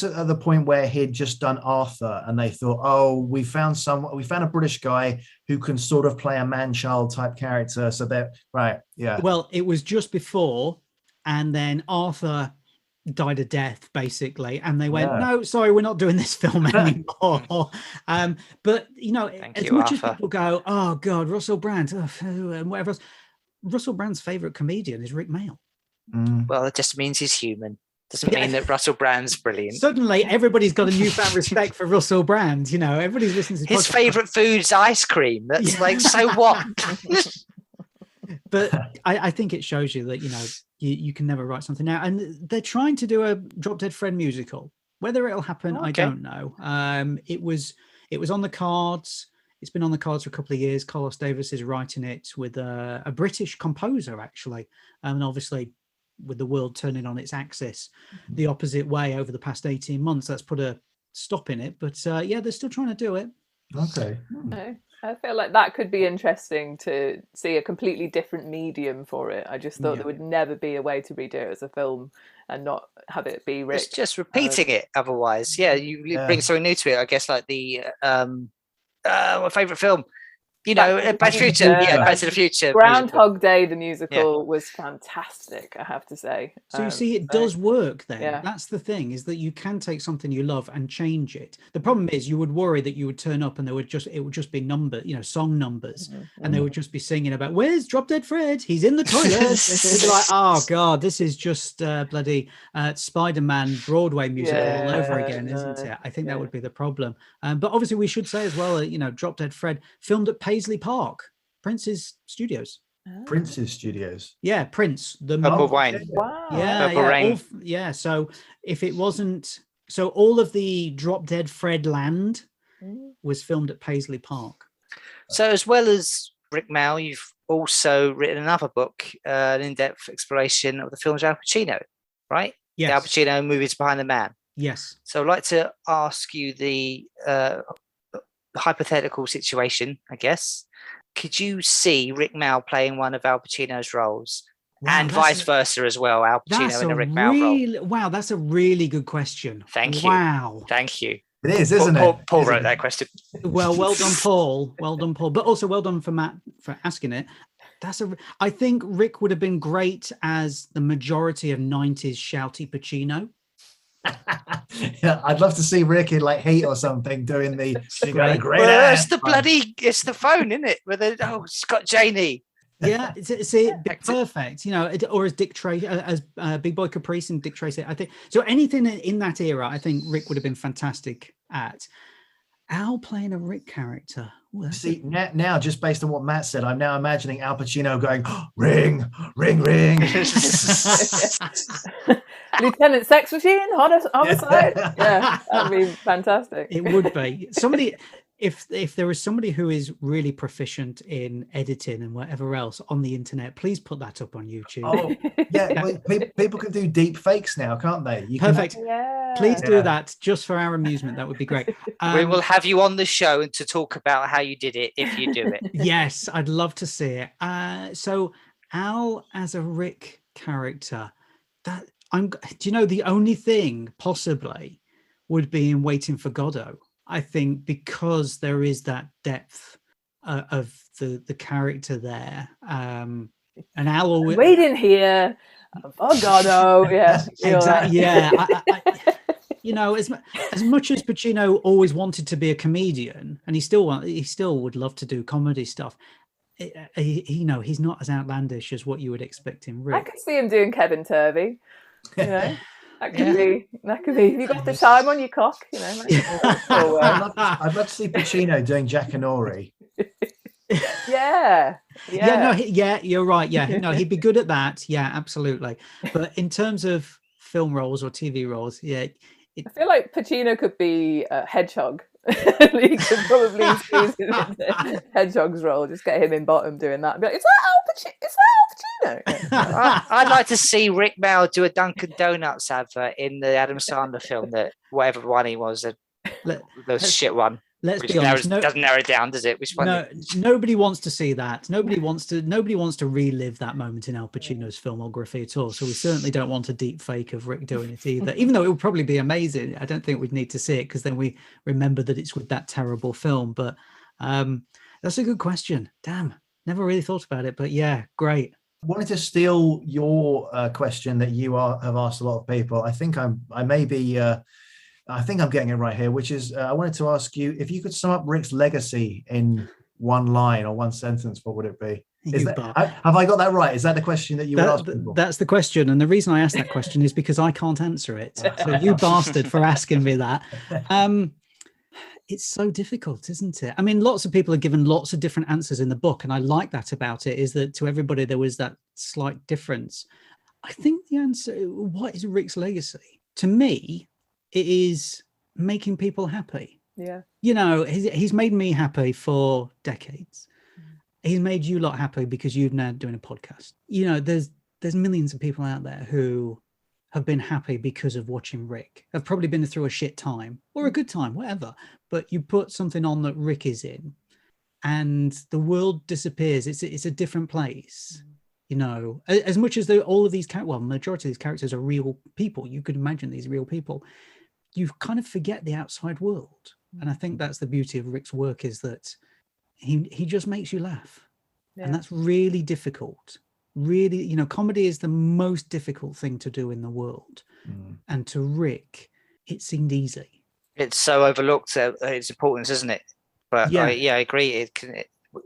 at the point where he'd just done Arthur and they thought, oh, we found a British guy who can sort of play a man-child type character, so that right, yeah. Well, it was just before, and then Arthur died a death, basically, and they went, "No, sorry, we're not doing this film anymore." But as much as people go, "Oh God, Russell Brand," and whatever else, Russell Brand's favorite comedian is Rik Mayall. Well, it just means he's human. Doesn't mean that Russell Brand's brilliant. Suddenly, everybody's got a newfound respect for Russell Brand. Everybody's listening to his favorite food's ice cream. That's like, so what? But I think it shows you that you can never write something out, and they're trying to do a Drop Dead Fred musical. Whether it'll happen, I don't know. It was on the cards. It's been on the cards for a couple of years. Carlos Davis is writing it with a British composer, actually, and obviously, with the world turning on its axis the opposite way over the past 18 months, that's put a stop in it. But they're still trying to do it. Okay. I feel like that could be interesting to see a completely different medium for it. I just thought there would never be a way to redo it as a film and not have it be Rik. It's just repeating it otherwise. Yeah, you bring something new to it. I guess like the my favourite film. Back to the Future. Back to the Future. Groundhog Day, the musical, was fantastic, I have to say. So you see, it does work then. Yeah. That's the thing, is that you can take something you love and change it. The problem is you would worry that you would turn up and it would just be song numbers, and they would just be singing about, "Where's Drop Dead Fred? He's in the toilet." It'd be like, oh God, this is just bloody Spider-Man Broadway musical all over again, isn't it? I think that would be the problem. But obviously we should say as well, Drop Dead Fred filmed at Paisley Park, Prince's studios. Prince's studios. Yeah, Prince. The Purple Rain. Wow. Purple Rain. So if it wasn't, all of the Drop Dead Fred land was filmed at Paisley Park. So as well as Rik Mayall, you've also written another book, an in-depth exploration of the films of Al Pacino, right? Yes. The Al Pacino movies behind the man. Yes. So I'd like to ask you the hypothetical situation, I guess. Could you see Rik Mayall playing one of Al Pacino's roles, and vice versa as well? Al Pacino in a Rik Mayall role. Wow, that's a really good question. Thank you. Wow, thank you. It is, isn't it? Paul wrote that question. Well done, Paul. Well done, Paul. But also well done for Matt for asking it. I think Rik would have been great as the majority of 90s shouty Pacino. Yeah, I'd love to see Rik in like Heat or something doing the it's the phone, isn't it? It's got Janie. Yeah, see, perfect. Or as Dick Tracy, as Big Boy Caprice and Dick Tracy. I think so. Anything in that era, I think Rik would have been fantastic at. Al playing a Rik character. See, now, just based on what Matt said, I'm now imagining Al Pacino going, ring, ring, ring. Lieutenant Sex Machine, homicide. Yeah, that'd be fantastic. It would be. Somebody, if there is somebody who is really proficient in editing and whatever else on the internet, please put that up on YouTube. Oh, yeah. Well, people can do deep fakes now, can't they? Perfect. Please do that just for our amusement. That would be great. We will have you on the show and to talk about how you did it if you do it. Yes, I'd love to see it. So Al as a Rik character, the only thing possibly would be in Waiting for Godot. I think because there is that depth of the character there. And Al always waiting here for Godot. Yeah, exactly. Yeah. As much as Pacino always wanted to be a comedian, and he still would love to do comedy stuff, he's not as outlandish as what you would expect in Rik. I could see him doing Kevin Turvey. You know, that could be. If you got the time on your cock, you know. I'd love to see Pacino doing Jackanory. Yeah. You're right. Yeah, no, he'd be good at that. Yeah, absolutely. But in terms of film roles or TV roles, I feel like Pacino could be a Hedgehog. He could probably squeeze him into Hedgehog's role. Just get him in bottom doing that. Be like, is that Al Pacino? I'd like to see Rik Mayall do a Dunkin' Donuts advert in the Adam Sandler film, that whatever one he was, the shit one. Let's be honest. Doesn't narrow it down, does it? Which one? No, nobody wants to see that. Nobody wants to relive that moment in Al Pacino's filmography at all. So we certainly don't want a deep fake of Rik doing it either. Even though it would probably be amazing, I don't think we'd need to see it, because then we remember that it's with that terrible film. But that's a good question. Damn, never really thought about it. But yeah, great. Wanted to steal your question that you have asked a lot of people. I think I'm getting it right here, which is I wanted to ask you if you could sum up Rik's legacy in one line or one sentence. What would it be? Have I got that right? Is that the question that you would ask people? That's the question, and the reason I asked that question is because I can't answer it. So you bastard for asking me that. It's so difficult, isn't it? I mean, lots of people are given lots of different answers in the book, and I like that about it, is that to everybody there was that slight difference. I think the answer, what is Rik's legacy? To me, it is making people happy. Yeah. You know, he's made me happy for decades. He's made you lot happy because you've now doing a podcast. You know, there's millions of people out there who have been happy because of watching Rik. Have probably been through a shit time or a good time, whatever. But you put something on that Rik is in, and the world disappears. It's a different place. You know, as much as all of these majority of these characters are real people. You could imagine these real people. You kind of forget the outside world. And I think that's the beauty of Rik's work, is that he just makes you laugh. Yeah. And that's really difficult. Really, you know, comedy is the most difficult thing to do in the world. And to Rik, it seemed easy. It's so overlooked, its importance, isn't it? But I agree.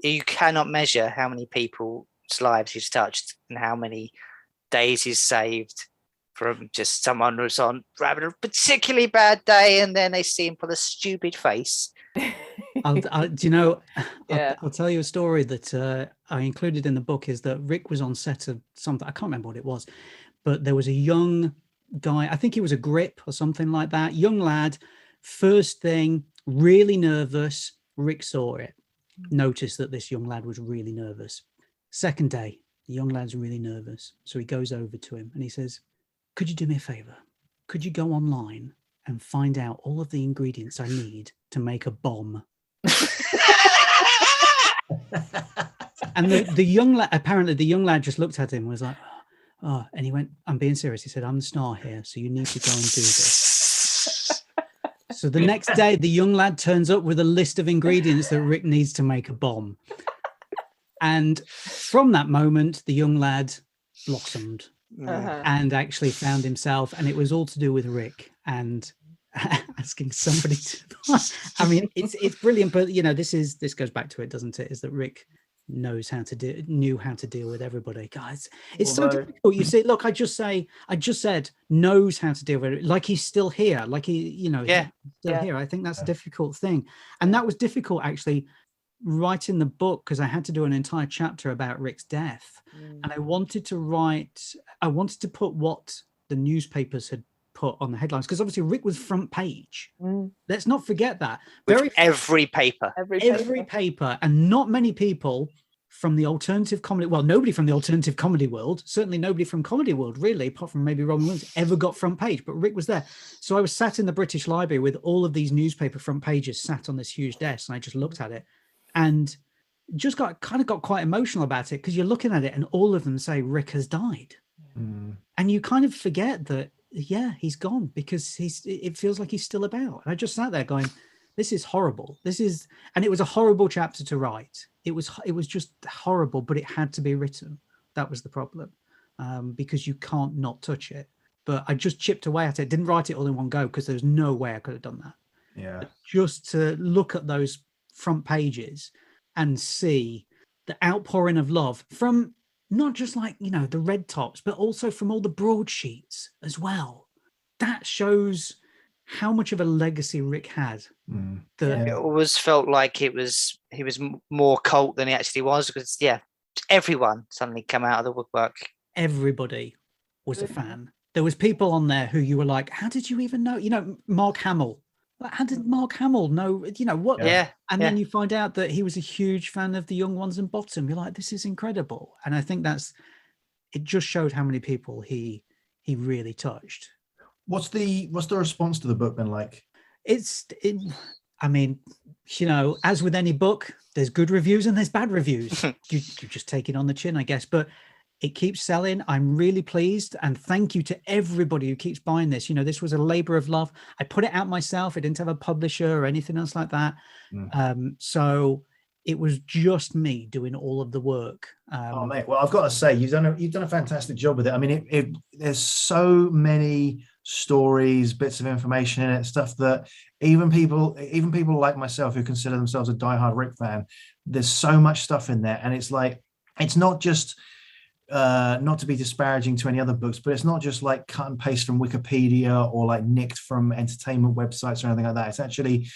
You cannot measure how many people's lives he's touched and how many days he's saved from just someone who's having a particularly bad day, and then they see him pull a stupid face. I'll tell you a story that I included in the book, is that Rik was on set of something, I can't remember what it was, but there was a young guy, I think he was a grip or something like that, young lad, first thing, really nervous. Rik saw it, noticed that this young lad was really nervous. Second day, the young lad's really nervous. So he goes over to him and he says, could you do me a favor? Could you go online and find out all of the ingredients I need to make a bomb? And the young lad, apparently the young lad just looked at him and was like, oh, and he went, I'm being serious. He said, I'm the star here, so you need to go and do this. So the next day, the young lad turns up with a list of ingredients that Rik needs to make a bomb. And from that moment, the young lad blossomed and actually found himself. And it was all to do with Rik and asking somebody to. I mean, it's brilliant, but you know, this goes back to it, doesn't it? Is that Rik knew how to deal with everybody, guys. It's so difficult. You see, look, I just said knows how to deal with it, like he's still here, like he's still here. I think that's a difficult thing, and that was difficult actually writing the book, because I had to do an entire chapter about Rik's death, and I wanted to put what the newspapers had put on the headlines, because obviously Rik was front page. Let's not forget that. Every paper, and not many people from the alternative comedy, well, nobody from the alternative comedy world, certainly nobody from comedy world really, apart from maybe Robin Williams, ever got front page, but Rik was there. So I was sat in the British Library with all of these newspaper front pages sat on this huge desk, and I just looked at it and just got quite emotional about it, because you're looking at it and all of them say Rik has died. And you kind of forget that he's gone, because it feels like he's still about. And I just sat there going, this is horrible. And it was a horrible chapter to write. It was just horrible, but it had to be written. That was the problem, because you can't not touch it. But I just chipped away at it, didn't write it all in one go, because there's no way I could have done that. Yeah. But just to look at those front pages and see the outpouring of love from not just like, you know, the red tops, but also from all the broadsheets as well. That shows how much of a legacy Rik had. It always felt like he was more cult than he actually was, because everyone suddenly come out of the woodwork. Everybody was a fan. There was people on there who you were like, how did you even know? You know, Mark Hamill. Like, how did Mark Hamill know? You know what? Yeah. And then you find out that he was a huge fan of The Young Ones and Bottom. You're like, this is incredible. And I think it just showed how many people he really touched. What's the response to the book been like? I mean, you know, as with any book, there's good reviews and there's bad reviews. you just take it on the chin, I guess. But it keeps selling. I'm really pleased. And thank you to everybody who keeps buying this. You know, this was a labor of love. I put it out myself. I didn't have a publisher or anything else like that. So it was just me doing all of the work. Oh, mate. Well, I've got to say, you've done a fantastic job with it. I mean, there's so many stories, bits of information in it, stuff that even people like myself who consider themselves a diehard Rik fan, there's so much stuff in there. And it's like, it's not just not to be disparaging to any other books, but it's not just like cut and paste from Wikipedia or like nicked from entertainment websites or anything like that. It's actually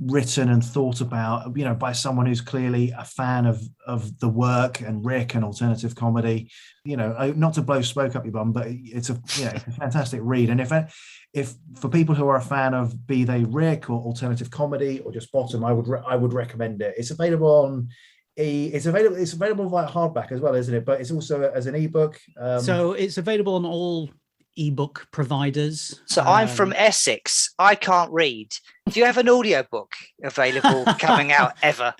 written and thought about, you know, by someone who's clearly a fan of the work and Rik and alternative comedy. You know, not to blow smoke up your bum, but it's a fantastic read. And if for people who are a fan of, be they Rik or alternative comedy or just Bottom, I would recommend it. It's available on it's available via hardback as well, isn't it? But it's also as an ebook. So it's available on all ebook providers. So I'm from Essex. I can't read. Do you have an audiobook available coming out ever?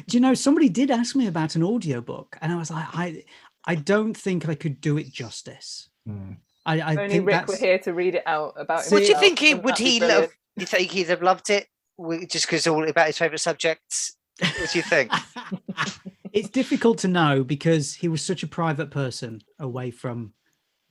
Do you know, somebody did ask me about an audiobook, and I was like, I don't think I could do it justice. I only think Rik were here to read it out about. What do you think he love? Do you think he'd have loved it just because all about his favourite subjects? What do you think? It's difficult to know because he was such a private person away from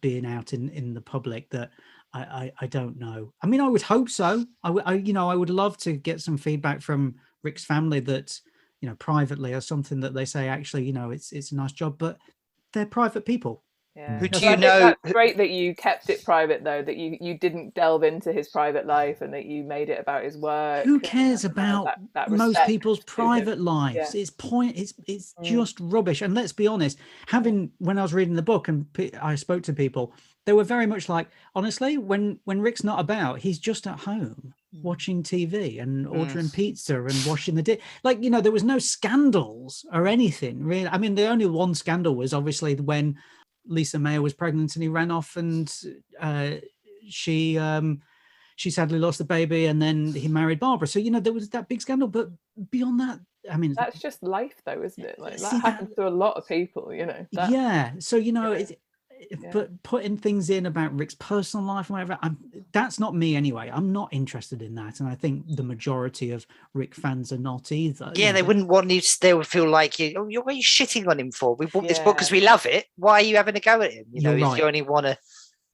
being out in the public that I don't know. I mean, I would hope so. I would love to get some feedback from Rik's family that, you know, privately or something that they say, actually, you know, it's a nice job, but they're private people. Yeah. Who do you know? That's great that you kept it private, though, that you didn't delve into his private life and that you made it about his work. Who cares about that most people's private lives? Yeah. It's just rubbish. And let's be honest, when I was reading the book and I spoke to people, they were very much like, honestly, when Rik's not about, he's just at home watching TV and ordering pizza and washing the dish. Like, you know, there was no scandals or anything really. I mean, the only one scandal was obviously when Lisa Mayer was pregnant and he ran off and she sadly lost the baby, and then he married Barbara. So, you know, there was that big scandal, but beyond that, I mean, that's just life though, isn't it? Like that happens to a lot of people, you know. So, you know, but putting things in about Rik's personal life and whatever, that's not me anyway. I'm not interested in that, and I think the majority of Rik fans are not either. Yeah, they wouldn't want you. They would feel like what are you shitting on him for? We bought this book because we love it. Why are you having a go at him? You know, if you only want to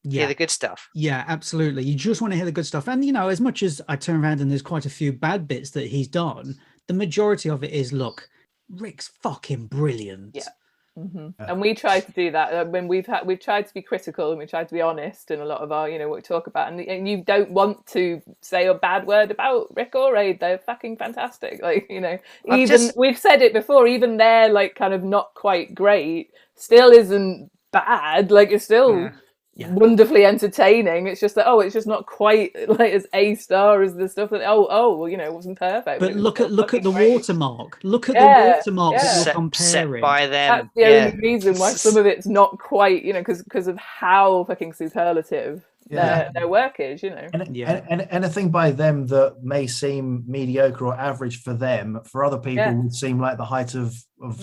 hear the good stuff. Yeah, absolutely. You just want to hear the good stuff, and you know, as much as I turn around and there's quite a few bad bits that he's done, the majority of it is, look, Rik's fucking brilliant. Yeah. And we try to do that when we've tried to be critical and we tried to be honest in a lot of our, you know, what we talk about, and you don't want to say a bad word about Rik or Aid. They're fucking fantastic. Like, you know, we've said it before, even they're like kind of not quite great still isn't bad. Like, it's still wonderfully entertaining. It's just that it's just not quite like as A-star as the stuff that well, you know, it wasn't perfect. But look at the watermark. Look at the watermark that you're comparing. Set by them. That's the only reason why some of it's not quite, you know, because of how fucking superlative their work is, you know. And anything by them that may seem mediocre or average for them, for other people would seem like the height of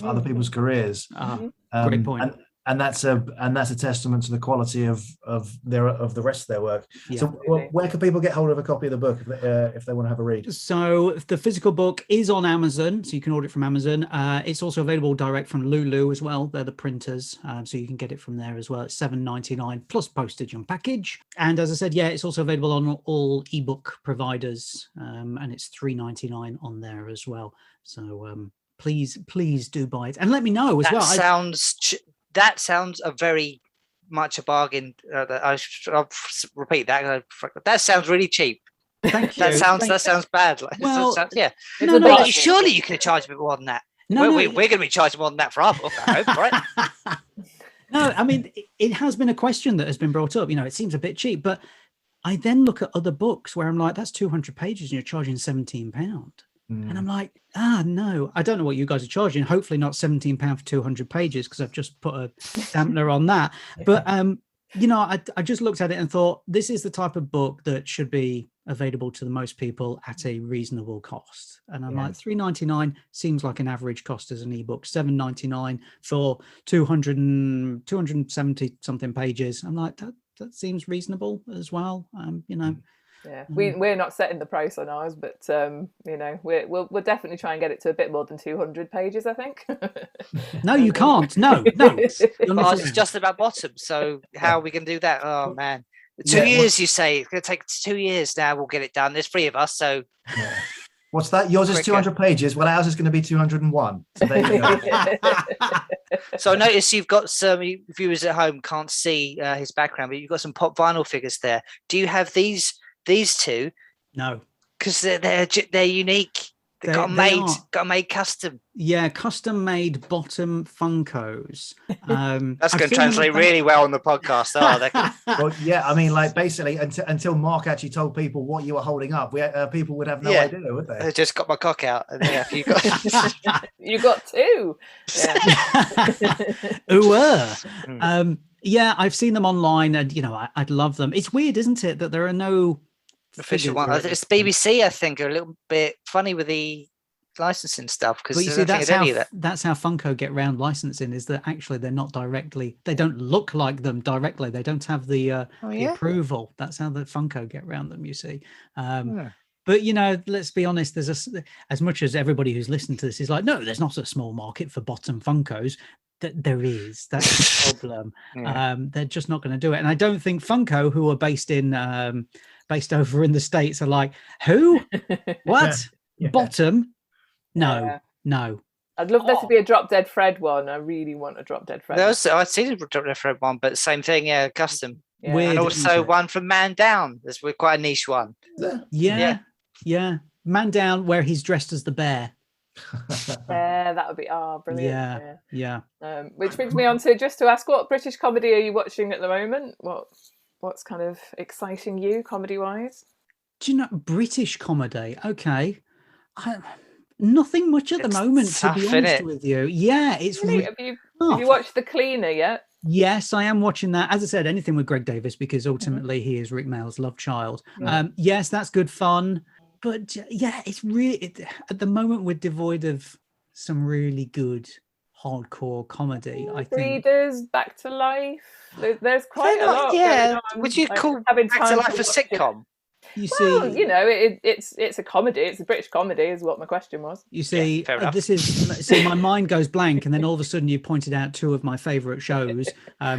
other people's careers. Great point. And that's a testament to the quality of the rest of their work. So where can people get hold of a copy of the book if they want to have a read? So the physical book is on Amazon, so you can order it from Amazon. It's also available direct from Lulu as well. They're the printers, so you can get it from there as well. It's $7.99 plus postage and package. And as I said, it's also available on all ebook providers, and it's $3.99 on there as well. So please do buy it and let me know as well. That sounds a very much a bargain. I'll repeat that. That sounds really cheap. Thank you. That sounds bad. Well, surely you could charge a bit more than that. We're going to be charging more than that for our book, I hope, right? No, I mean, it has been a question that has been brought up. It seems a bit cheap, but I then look at other books where I'm like, that's 200 pages and you're charging £17. And I'm like, no, I don't know what you guys are charging. Hopefully not £17 for 200 pages because I've just put a dampener on that. But, I just looked at it and thought, this is the type of book that should be available to the most people at a reasonable cost. And I'm like, $3.99 seems like an average cost as an ebook. $7.99 for 270 something pages. I'm like, that seems reasonable as well. Yeah, we're not setting the price on ours, but we'll definitely try and get it to a bit more than 200 pages, I think. No, you can't. No. It's just about bottom. So how are we going to do that? Oh man, 2 years. You say it's going to take 2 years. Now we'll get it done. There's 3 of us, so. Yeah. What's that? Yours is 200 pages. Well, ours is going to be 201. So there you go. So I notice you've got some viewers at home can't see his background, but you've got some pop vinyl figures there. Do you have these two? No, because they're unique. They got made custom. Yeah, custom made bottom Funkos. That's going to translate really well on the podcast. Well, yeah, I mean, like basically until Mark actually told people what you were holding up, people would have no idea, would they? I just got my cock out. And you got 2. Yeah. Yeah, I've seen them online, and I'd love them. It's weird, isn't it, that there are no official one. It's BBC, I think, are a little bit funny with the licensing stuff because that's how Funko get around licensing, is that actually they don't look like them directly. They don't have the approval. That's how the Funko get around them, you see. But let's be honest, there's as much as everybody who's listened to this is like, no, there's not a small market for bottom Funkos. There is. That's the problem. They're just not going to do it. And I don't think Funko, who are based over in the States, are like, who? What? Bottom? No. I'd love there to be a Drop Dead Fred one. I really want a Drop Dead Fred. I've seen a Drop Dead Fred one, but same thing, custom. Yeah. Weird, and also one from Man Down. There's quite a niche one. Yeah. Man Down, where he's dressed as the bear. Yeah, that would be brilliant. Yeah. Which brings me on to ask, what British comedy are you watching at the moment? What's kind of exciting you comedy wise? Do you know British comedy? Okay, nothing much at the moment, to be honest with you. Yeah, it's really. Have you watched The Cleaner yet? Yes, I am watching that. As I said, anything with Greg Davis, because ultimately he is Rik Mayall's love child. Yes, that's good fun. But it's really, at the moment, we're devoid of some really good hardcore comedy, I think. Readers, Back to Life. There's quite a lot. Yeah, would you call Back to Life a sitcom? You see, it's a comedy. It's a British comedy, is what my question was. You see, my mind goes blank, and then all of a sudden you pointed out 2 of my favourite shows,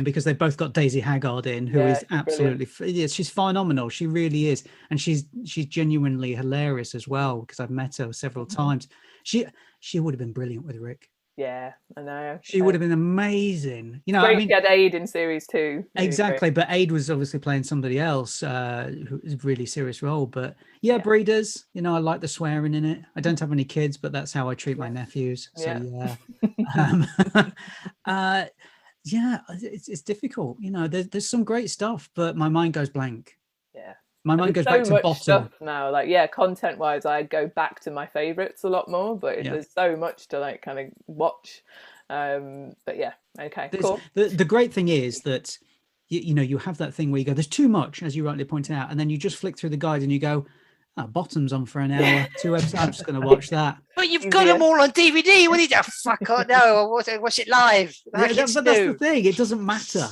because they've both got Daisy Haggard in, who is absolutely, she's phenomenal. She really is, and she's genuinely hilarious as well, because I've met her several times. She would have been brilliant with Rik. Yeah, I know. She would have been amazing. Great to get Aid in series 2. Exactly, but Aid was obviously playing somebody else who is a really serious role. But Breeders, I like the swearing in it. I don't have any kids, but that's how I treat my nephews. So it's difficult. There's some great stuff, but my mind goes blank. Yeah. My mind goes back to bottom. Stuff now, content wise, I go back to my favorites a lot more, but there's so much to kind of watch. But yeah, okay, cool. The great thing is that you have that thing where you go, there's too much, as you rightly pointed out, and then you just flick through the guide and you go, Bottom's on for an hour, 2 episodes. I'm just going to watch that. But you've got them all on DVD. What do you do? Fuck, no, watch it live. But that's the thing. It doesn't matter.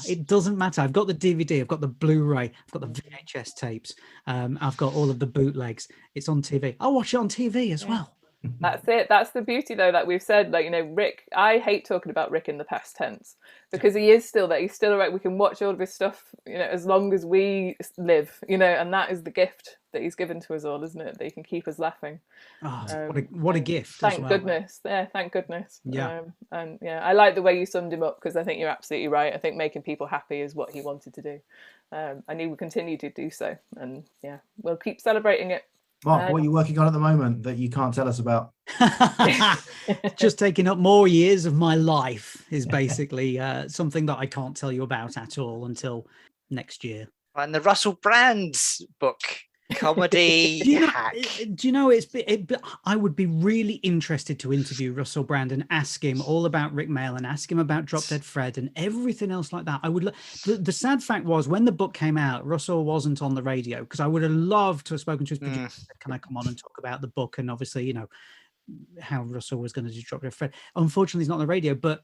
I've got the DVD. I've got the Blu-ray. I've got the VHS tapes. I've got all of the bootlegs. It's on TV. I'll watch it on TV as well. That's it. That's the beauty, though, that we've said. Like, you know, Rik, I hate talking about Rik in the past tense because he is still there. He's still around. We can watch all of his stuff, you know, as long as we live, you know, and that is the gift that he's given to us all, isn't it? That he can keep us laughing. Oh, what a gift. Thank goodness. Yeah, thank goodness. Yeah. And yeah, I like the way you summed him up, because I think you're absolutely right. I think making people happy is what he wanted to do. And he will continue to do so. And yeah, we'll keep celebrating it. Mark, what are you working on at the moment that you can't tell us about? Just taking up more years of my life is basically something that I can't tell you about at all until next year. And the Russell Brand's book, comedy hack. Do you know, I would be really interested to interview Russell Brand and ask him all about Rik Mayall and ask him about Drop Dead Fred and everything else like that. I would. The sad fact was, when the book came out, Russell wasn't on the radio, because I would have loved to have spoken to his producer. Can I come on and talk about the book? And obviously, you know, how Russell was going to do Drop Dead Fred. Unfortunately, he's not on the radio, but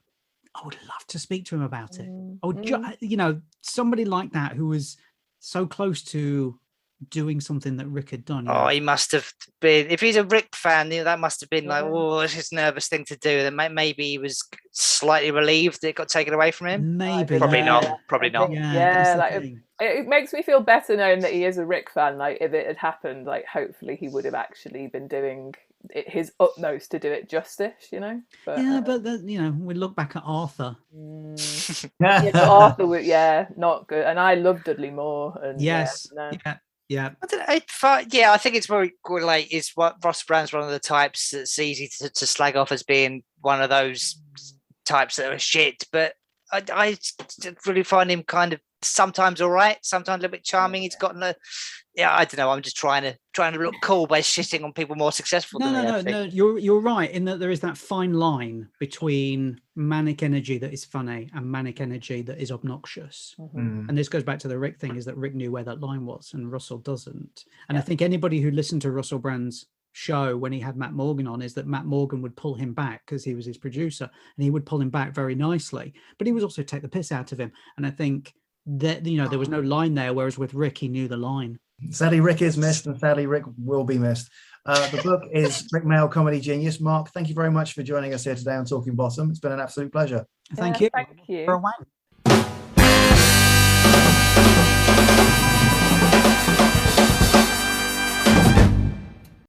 I would love to speak to him about it. I would, you know, somebody like that who was so close to doing something that Rik had done. Oh, he must have been, if he's a Rik fan, you know, that must have been like, oh, it's just a nervous thing to do. Then maybe he was slightly relieved that it got taken away from him. Maybe. Probably not. Probably not. Yeah, like it makes me feel better knowing that he is a Rik fan. Like, if it had happened, like, hopefully he would have actually been doing his utmost to do it justice, you know. But, you know, we look back at Arthur. Arthur was not good, and I love Dudley Moore. And Yeah. I think it's very good. Like, it's what Ross Brand's one of the types that's easy to slag off as being one of those types that are shit. But I really find him kind of sometimes all right, sometimes a little bit charming. He's gotten I don't know. I'm just trying to look cool by shitting on people more successful than me. No. You're right in that there is that fine line between manic energy that is funny and manic energy that is obnoxious. And this goes back to the Rik thing: is that Rik knew where that line was, and Russell doesn't. And I think anybody who listened to Russell Brand's show when he had Matt Morgan on, is that Matt Morgan would pull him back because he was his producer, and he would pull him back very nicely. But he would also take the piss out of him. And I think that, you know, there was no line there, whereas with Rik, he knew the line. Sadly, Rik is missed, and sadly, Rik will be missed. The book is Rik Mayall, Comedy Genius. Mark, thank you very much for joining us here today on Talking Bottom. It's been an absolute pleasure. Thank you. Thank you. For a wank.